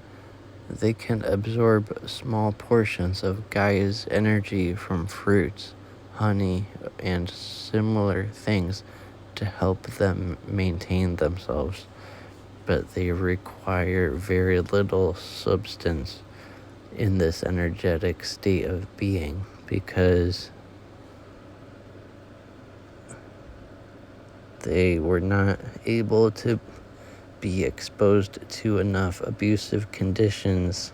Speaker 1: They can absorb small portions of Gaia's energy from fruits, honey, and similar things to help them maintain themselves, but they require very little substance in this energetic state of being because they were not able to be exposed to enough abusive conditions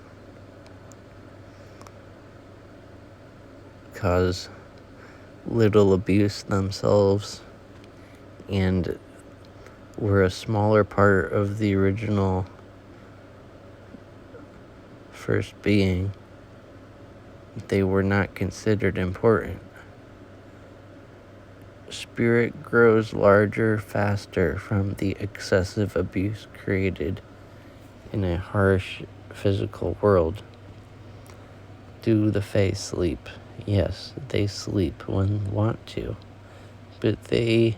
Speaker 1: cause little abuse themselves and were a smaller part of the original first being. They were not considered important. Spirit grows larger faster from the excessive abuse created in a harsh physical world. Do the Fae sleep? Yes, they sleep when want to, but they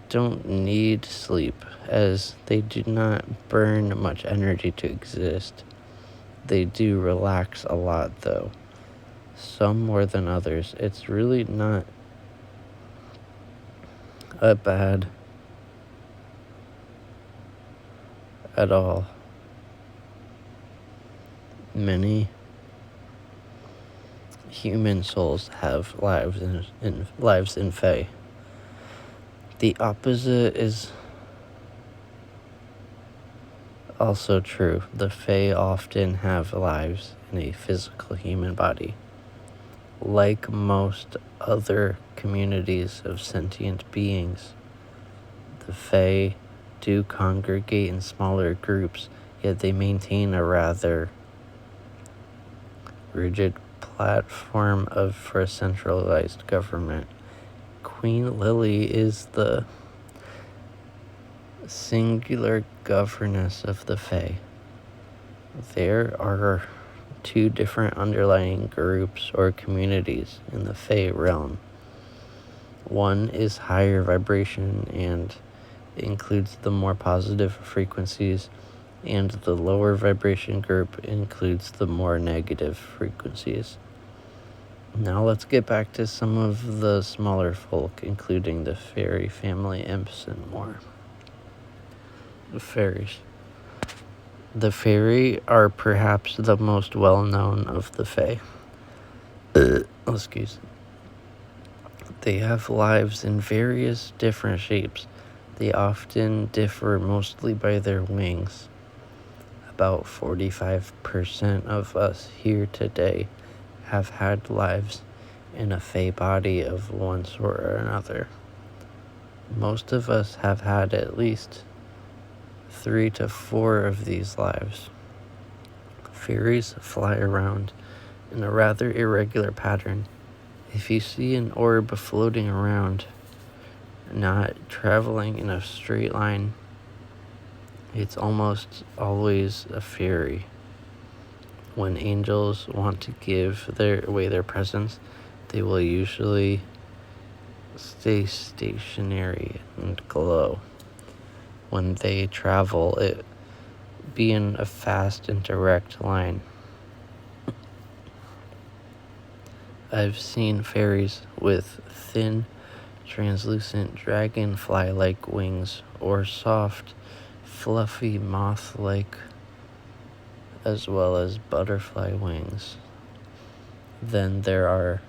Speaker 1: don't need sleep as they do not burn much energy to exist. They do relax a lot though, some more than others. It's really not bad at all. Many human souls have lives in Fae. The opposite is also true. The Fae often have lives in a physical human body. Like most other communities of sentient beings, the Fae do congregate in smaller groups, yet they maintain a rather rigid platform for a centralized government. Queen Lily is the singular governess of the Fae. There are two different underlying groups or communities in the Fae realm. One is higher vibration and includes the more positive frequencies, and the lower vibration group includes the more negative frequencies. Now let's get back to some of the smaller folk, including the fairy family imps and more. The fairies. The fairy are perhaps the most well-known of the Fae. Excuse me. They have lives in various different shapes. They often differ mostly by their wings. About 45% of us here today have had lives in a Fae body of one sort or another. Most of us have had at least 3 to 4 of these lives. Fairies fly around in a rather irregular pattern. If you see an orb floating around, not traveling in a straight line, it's almost always a fairy. When angels want to give away their presence, they will usually stay stationary and glow. When they travel, it be in a fast and direct line. I've seen fairies with thin, translucent dragonfly-like wings or soft, fluffy moth-like, as well as butterfly wings. Then there are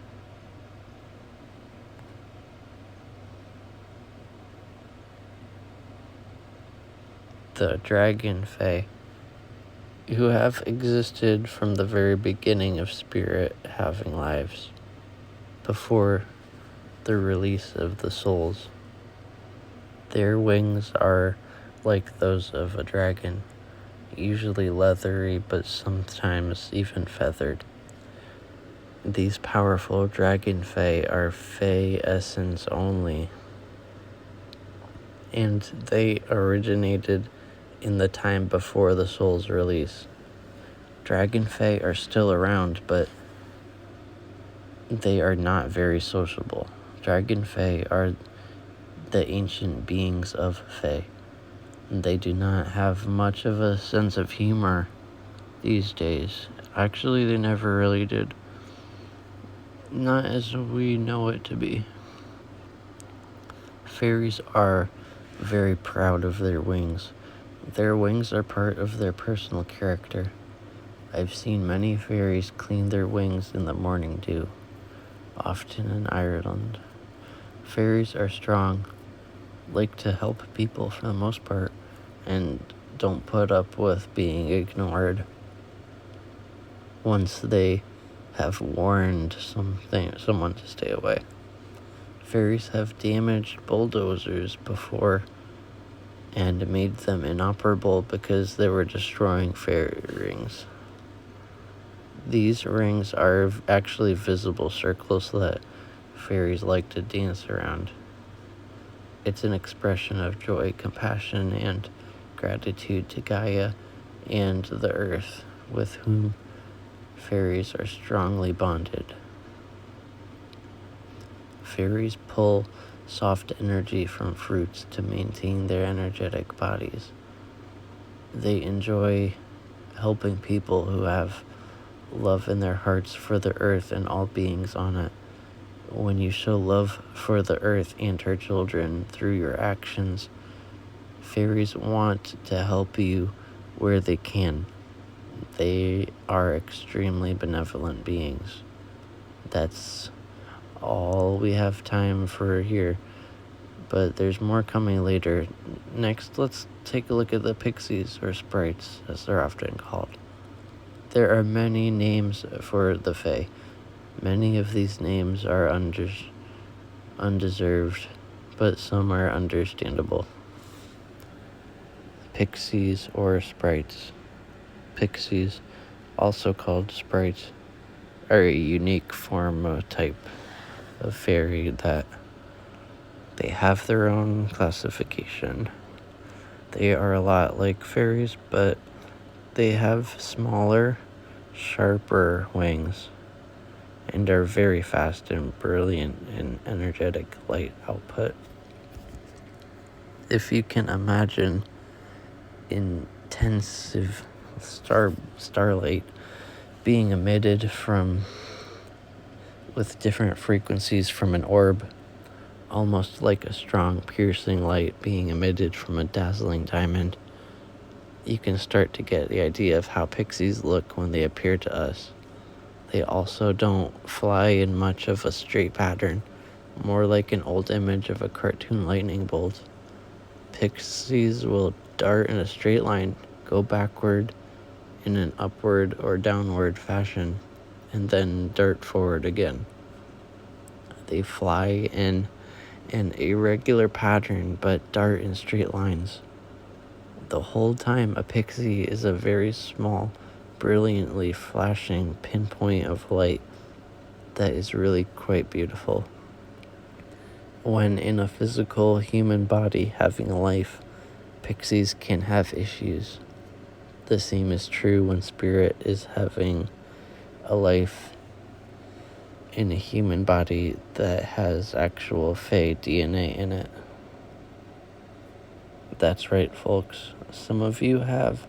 Speaker 1: the dragon fae, who have existed from the very beginning of spirit having lives, before the release of the souls. Their wings are like those of a dragon, usually leathery but sometimes even feathered. These powerful dragon fae are fae essence only, and they originated in the time before the soul's release. Dragon fae are still around, but they are not very sociable. Dragon fae are the ancient beings of fae. They do not have much of a sense of humor these days. Actually, they never really did. Not as we know it to be. Fairies are very proud of their wings. Their wings are part of their personal character. I've seen many fairies clean their wings in the morning dew, often in Ireland. Fairies are strong, like to help people for the most part, and don't put up with being ignored. Once they have warned someone to stay away. Fairies have damaged bulldozers before and made them inoperable because they were destroying fairy rings. These rings are actually visible circles that fairies like to dance around. It's an expression of joy, compassion, and gratitude to Gaia and the earth, with whom fairies are strongly bonded. Fairies pull soft energy from fruits to maintain their energetic bodies. They enjoy helping people who have love in their hearts for the earth and all beings on it. When you show love for the earth and her children through your actions, fairies want to help you where they can. They are extremely benevolent beings. That's all we have time for here, but there's more coming later. Next, let's take a look at the pixies, or sprites, as they're often called. There are many names for the fae. Many of these names are undeserved, but some are understandable. Pixies or sprites. Pixies, also called sprites, are a unique form of type of fairy that they have their own classification. They are a lot like fairies, but they have smaller, sharper wings and are very fast and brilliant in energetic light output. If you can imagine intensive starlight being emitted with different frequencies from an orb, almost like a strong piercing light being emitted from a dazzling diamond, you can start to get the idea of how pixies look when they appear to us. They also don't fly in much of a straight pattern, more like an old image of a cartoon lightning bolt. Pixies will dart in a straight line, go backward in an upward or downward fashion, and then dart forward again. They fly in an irregular pattern but dart in straight lines. The whole time, a pixie is a very small, brilliantly flashing pinpoint of light that is really quite beautiful. When in a physical human body having a life, pixies can have issues. The same is true when spirit is having a life in a human body that has actual fae DNA in it. That's right, folks. Some of you have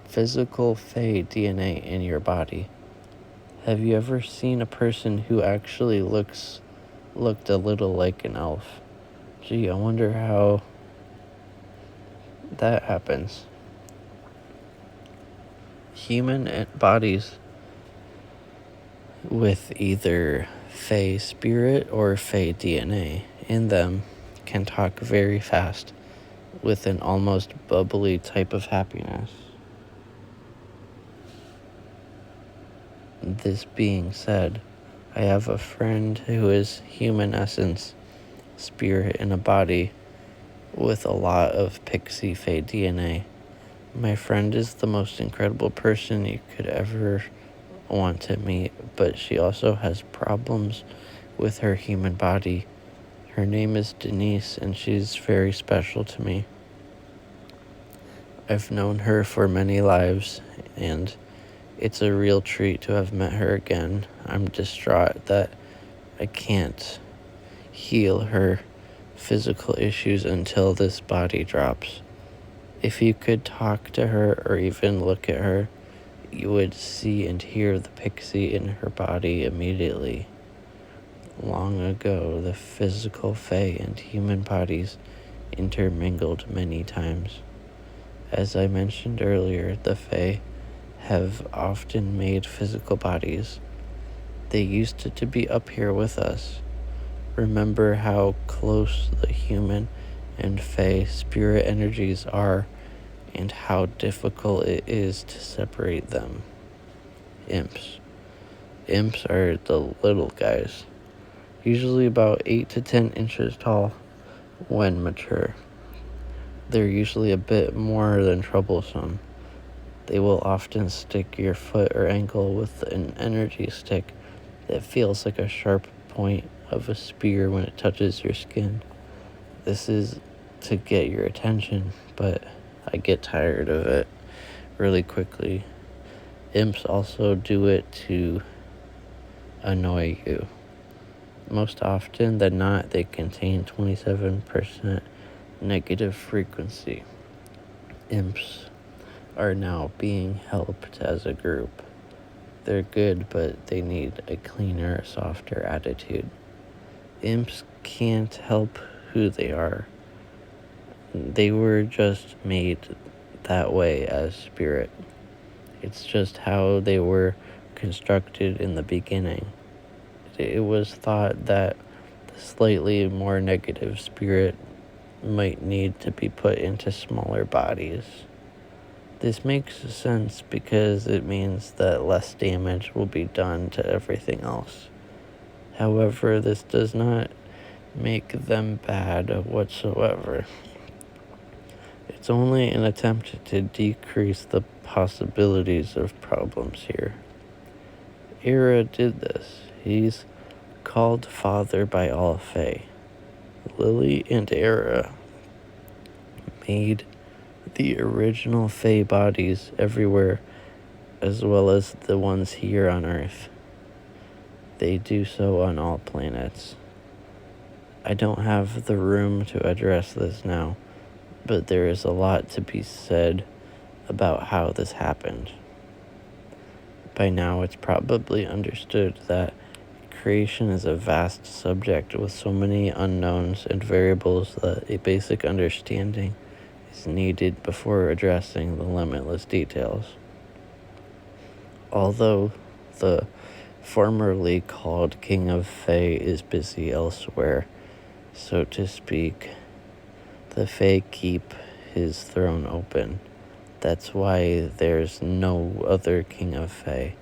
Speaker 1: physical fae DNA in your body. Have you ever seen a person who actually looked a little like an elf? Gee, I wonder how that happens. Human bodies with either Fey spirit or Fey DNA in them can talk very fast with an almost bubbly type of happiness. This being said, I have a friend who is human essence, spirit in a body, with a lot of pixie Fey DNA. My friend is the most incredible person you could ever want to meet, but she also has problems with her human body. Her name is Denise, and she's very special to me. I've known her for many lives, and it's a real treat to have met her again. I'm distraught that I can't heal her physical issues until this body drops. If you could talk to her or even look at her, you would see and hear the pixie in her body immediately. Long ago, the physical Fey and human bodies intermingled many times. As I mentioned earlier, the Fey have often made physical bodies. They used to be up here with us. Remember how close the human and Fey spirit energies are and how difficult it is to separate them. Imps. Imps are the little guys, usually about 8 to 10 inches tall when mature. They're usually a bit more than troublesome. They will often stick your foot or ankle with an energy stick that feels like a sharp point of a spear when it touches your skin. This is to get your attention, but I get tired of it really quickly. Imps also do it to annoy you. Most often than not, they contain 27% negative frequency. Imps are now being helped as a group. They're good, but they need a cleaner, softer attitude. Imps can't help who they are. They were just made that way as spirit. It's just how they were constructed in the beginning. It was thought that the slightly more negative spirit might need to be put into smaller bodies. This makes sense because it means that less damage will be done to everything else. However, this does not make them bad whatsoever. It's only an attempt to decrease the possibilities of problems here. Era did this. He's called Father by all Fae. Lily and Era made the original Fae bodies everywhere, as well as the ones here on Earth. They do so on all planets. I don't have the room to address this now, but there is a lot to be said about how this happened. By now, it's probably understood that creation is a vast subject with so many unknowns and variables that a basic understanding is needed before addressing the limitless details. Although the formerly called King of Fae is busy elsewhere, so to speak, the Fae keep his throne open. That's why there's no other King of Fae.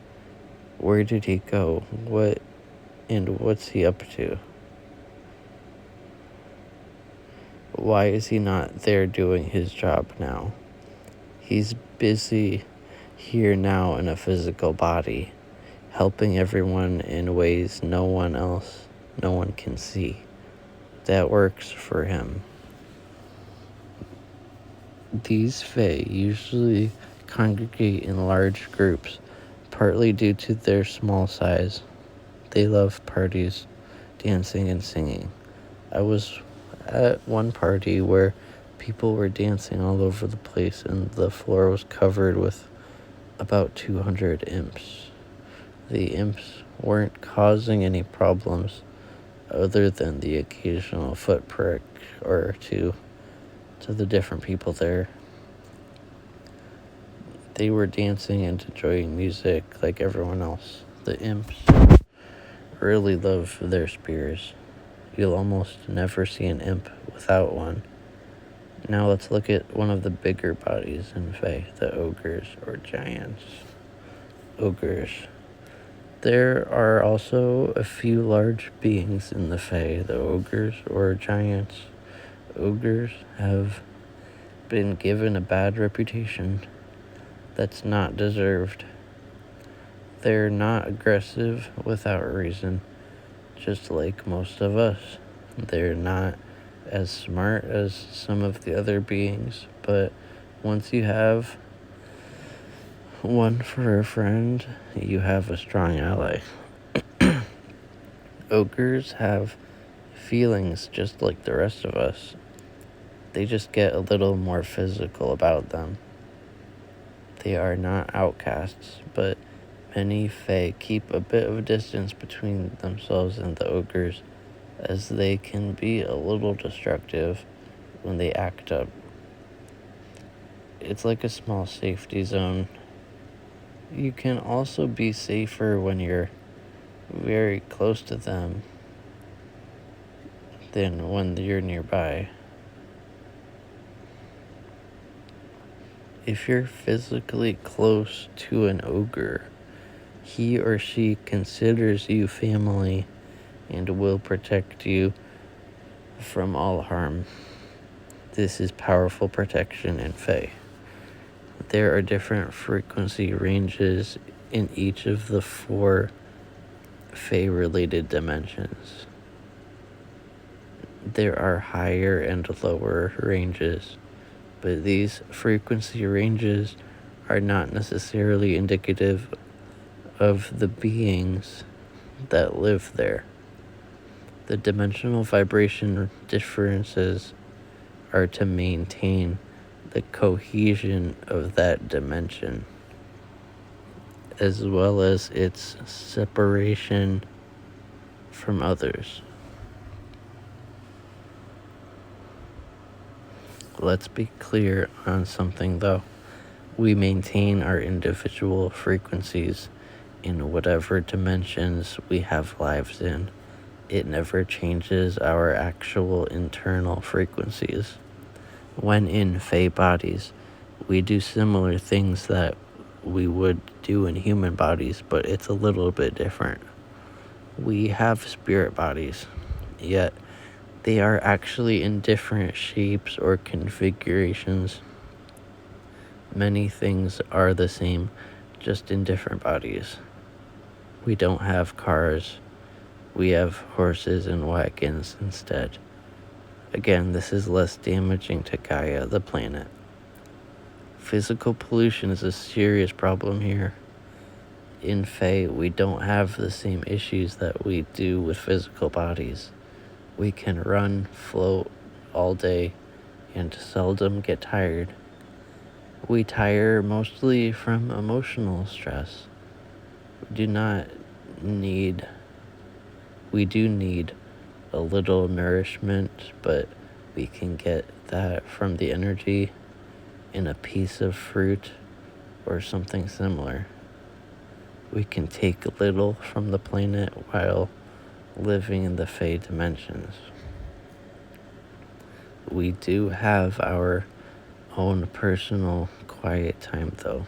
Speaker 1: Where did he go? What's he up to? Why is he not there doing his job now? He's busy here now in a physical body, helping everyone in ways no one can see. That works for him. These Fae usually congregate in large groups, partly due to their small size. They love parties, dancing and singing. I was at one party where people were dancing all over the place and the floor was covered with about 200 imps. The imps weren't causing any problems other than the occasional foot prick or two to the different people there. They were dancing and enjoying music like everyone else. The imps really love their spears. You'll almost never see an imp without one. Now let's look at one of the bigger bodies in Fae, the ogres or giants. Ogres. There are also a few large beings in the Fae, the ogres or giants. Ogres have been given a bad reputation that's not deserved. They're not aggressive without reason, just like most of us. They're not as smart as some of the other beings, but once you have one for a friend, you have a strong ally. Ogres have feelings just like the rest of us. They just get a little more physical about them. They are not outcasts, but many Fae keep a bit of a distance between themselves and the ogres, as they can be a little destructive when they act up. It's like a small safety zone. You can also be safer when you're very close to them than when you're nearby. If you're physically close to an ogre, he or she considers you family and will protect you from all harm. This is powerful protection in Fae. There are different frequency ranges in each of the 4 Fae-related dimensions. There are higher and lower ranges, but these frequency ranges are not necessarily indicative of the beings that live there. The dimensional vibration differences are to maintain the cohesion of that dimension, as well as its separation from others. Let's be clear on something though. We maintain our individual frequencies in whatever dimensions we have lives in. It never changes our actual internal frequencies. When in Fae bodies, we do similar things that we would do in human bodies, but it's a little bit different. We have spirit bodies, yet they are actually in different shapes or configurations. Many things are the same, just in different bodies. We don't have cars. We have horses and wagons instead. Again, this is less damaging to Gaia, the planet. Physical pollution is a serious problem here. In Fae, we don't have the same issues that we do with physical bodies. We can run, float all day, and seldom get tired. We tire mostly from emotional stress. We do need a little nourishment, but we can get that from the energy in a piece of fruit or something similar. We can take little from the planet while living in the Fae dimensions. We do have our own personal quiet time though.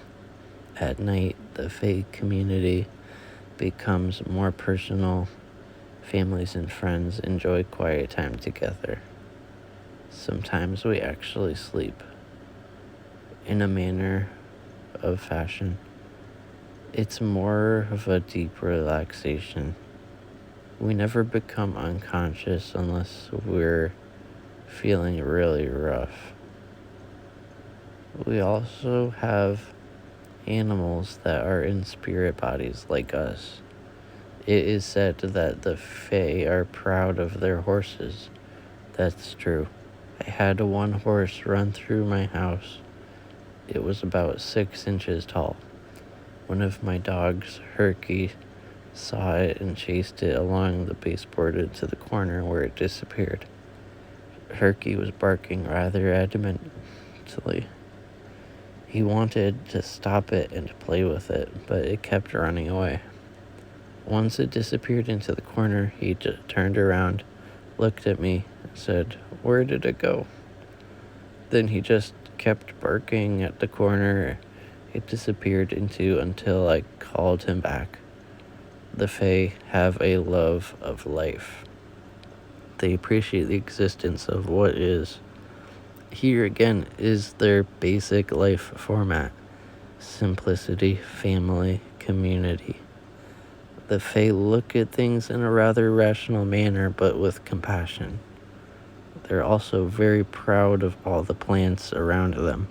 Speaker 1: At night, the Fae community becomes more personal. Families and friends enjoy quiet time together. Sometimes we actually sleep. In a manner of fashion, it's more of a deep relaxation. We never become unconscious unless we're feeling really rough. We also have animals that are in spirit bodies like us. It is said that the Fae are proud of their horses. That's true. I had one horse run through my house. It was about 6 inches tall. One of my dogs, Herky, saw it and chased it along the baseboard into the corner where it disappeared. Herky was barking rather adamantly. He wanted to stop it and play with it, but it kept running away. Once it disappeared into the corner, he turned around, looked at me, and said, "Where did it go?" Then he just kept barking at the corner it disappeared into until I called him back. The Fae have a love of life. They appreciate the existence of what is. Here again is their basic life format: simplicity, family, community. The Fae look at things in a rather rational manner, but with compassion. They're also very proud of all the plants around them.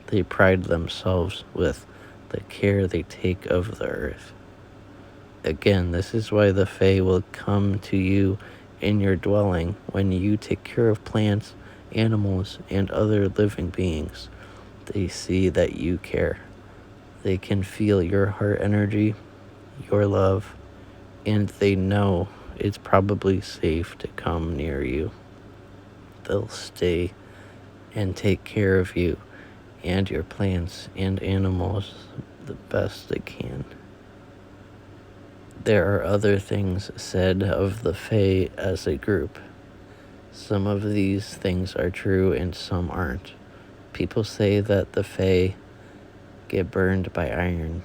Speaker 1: They pride themselves with the care they take of the earth. Again, this is why the Fae will come to you in your dwelling when you take care of plants, animals, and other living beings. They see that you care. They can feel your heart energy, your love, and they know it's probably safe to come near you. They'll stay and take care of you and your plants and animals the best they can. There are other things said of the Fae as a group. Some of these things are true and some aren't. People say that the Fae get burned by iron.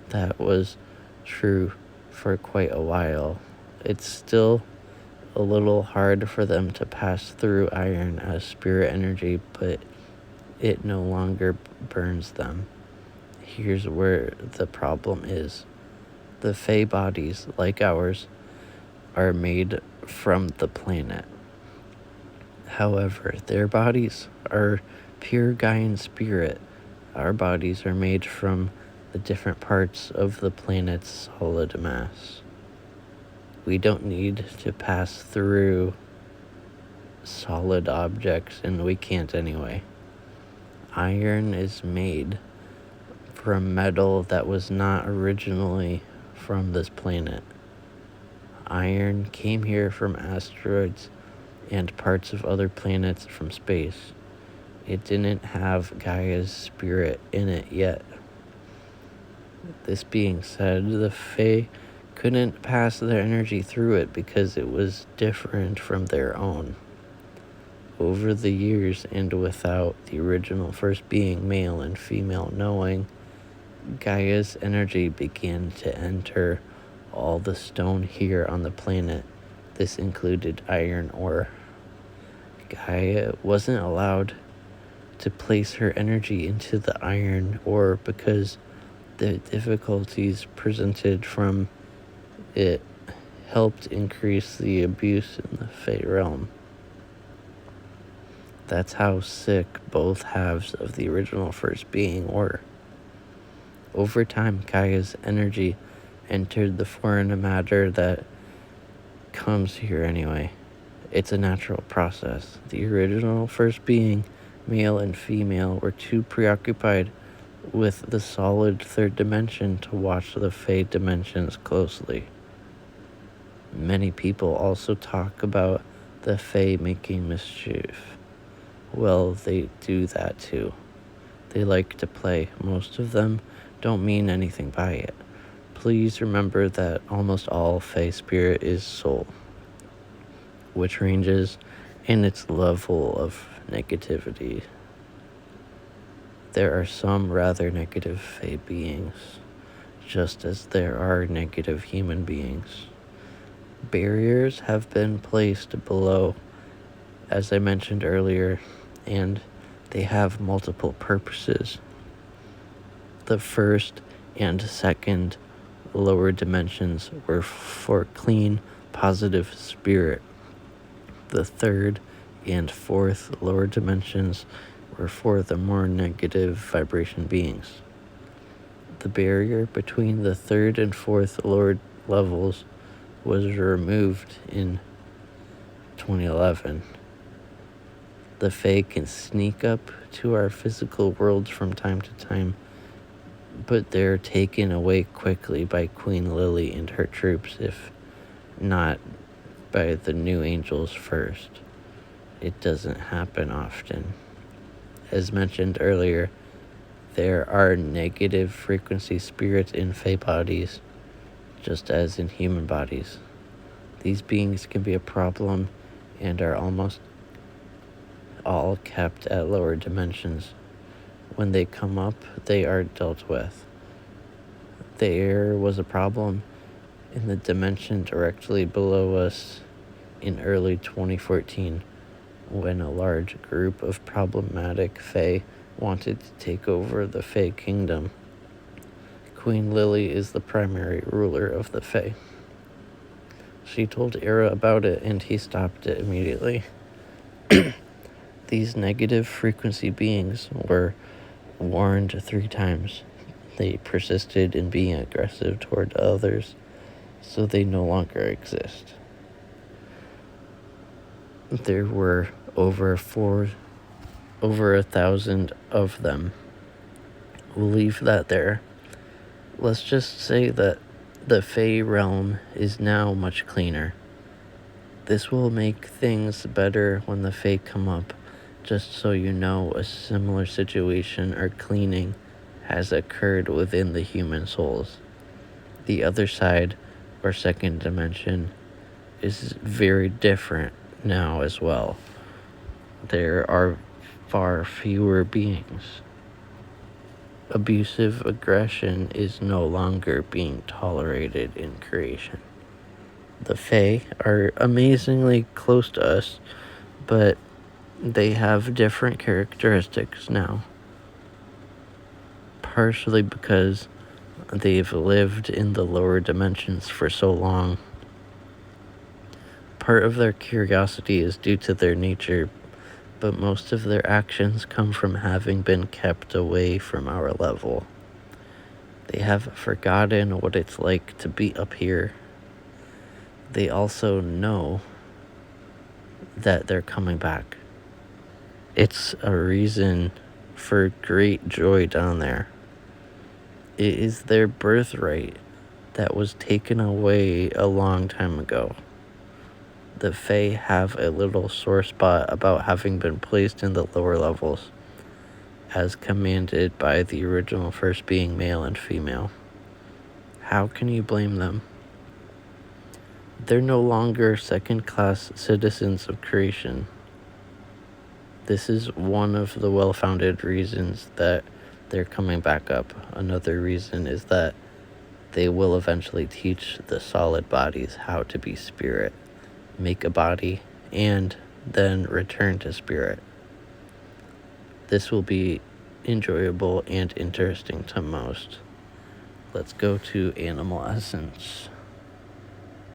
Speaker 1: That was true for quite a while. It's still a little hard for them to pass through iron as spirit energy, but it no longer burns them. Here's where the problem is. The Fae bodies, like ours, are made from the planet. However, their bodies are pure Gaian spirit. Our bodies are made from the different parts of the planet's solid mass. We don't need to pass through solid objects, and we can't anyway. Iron is made from metal that was not originally from this planet. Iron came here from asteroids and parts of other planets from space. It didn't have Gaia's spirit in it yet. This being said, the Fae couldn't pass their energy through it because it was different from their own. Over the years, and without the original first being, male and female, knowing, Gaia's energy began to enter all the stone here on the planet. This included iron ore. Gaia wasn't allowed to place her energy into the iron ore because the difficulties presented from it helped increase the abuse in the Fae realm. That's how sick both halves of the original first being were. Over time, Gaia's energy entered the foreign matter that comes here anyway. It's a natural process. The original first being, male and female, were too preoccupied with the solid third dimension to watch the Fae dimensions closely. Many people also talk about the Fae making mischief. Well, they do that too. They like to play. Most of them don't mean anything by it. Please remember that almost all Fae spirit is soul, which ranges in its level of negativity. There are some rather negative Fae beings, just as there are negative human beings. Barriers have been placed below, as I mentioned earlier, and they have multiple purposes. The first and second lower dimensions were for clean, positive spirit. The third and fourth lower dimensions were for the more negative vibration beings. The barrier between the third and fourth lower levels was removed in 2011. The Fae can sneak up to our physical worlds from time to time but they're taken away quickly by Queen Lily and her troops, if not by the new angels first. It doesn't happen often. As mentioned earlier, there are negative frequency spirits in Fey bodies, just as in human bodies. These beings can be a problem and are almost all kept at lower dimensions. When they come up, they are dealt with. There was a problem in the dimension directly below us in early 2014 when a large group of problematic Fae wanted to take over the Fae kingdom. Queen Lily is the primary ruler of the Fae. She told Era about it and he stopped it immediately. These negative frequency beings were warned 3 times. They persisted in being aggressive toward others, so they no longer exist. There were over 1,000 of them. We'll leave that there. Let's just say that the Fey realm is now much cleaner. This will make things better when the Fey come up, just so you know a similar situation or cleaning has occurred within the human souls. The other side, or second dimension, is very different now as well. There are far fewer beings. Abusive aggression is no longer being tolerated in creation. The Fae are amazingly close to us, but they have different characteristics now. Partially because they've lived in the lower dimensions for so long. Part of their curiosity is due to their nature, but most of their actions come from having been kept away from our level. They have forgotten what it's like to be up here. They also know that they're coming back. It's a reason for great joy down there. It is their birthright that was taken away a long time ago. The Fae have a little sore spot about having been placed in the lower levels, as commanded by the original first being male and female. How can you blame them? They're no longer second-class citizens of creation. This is one of the well-founded reasons that they're coming back up. Another reason is that they will eventually teach the solid bodies how to be spirit, make a body, and then return to spirit. This will be enjoyable and interesting to most. Let's go to animal essence.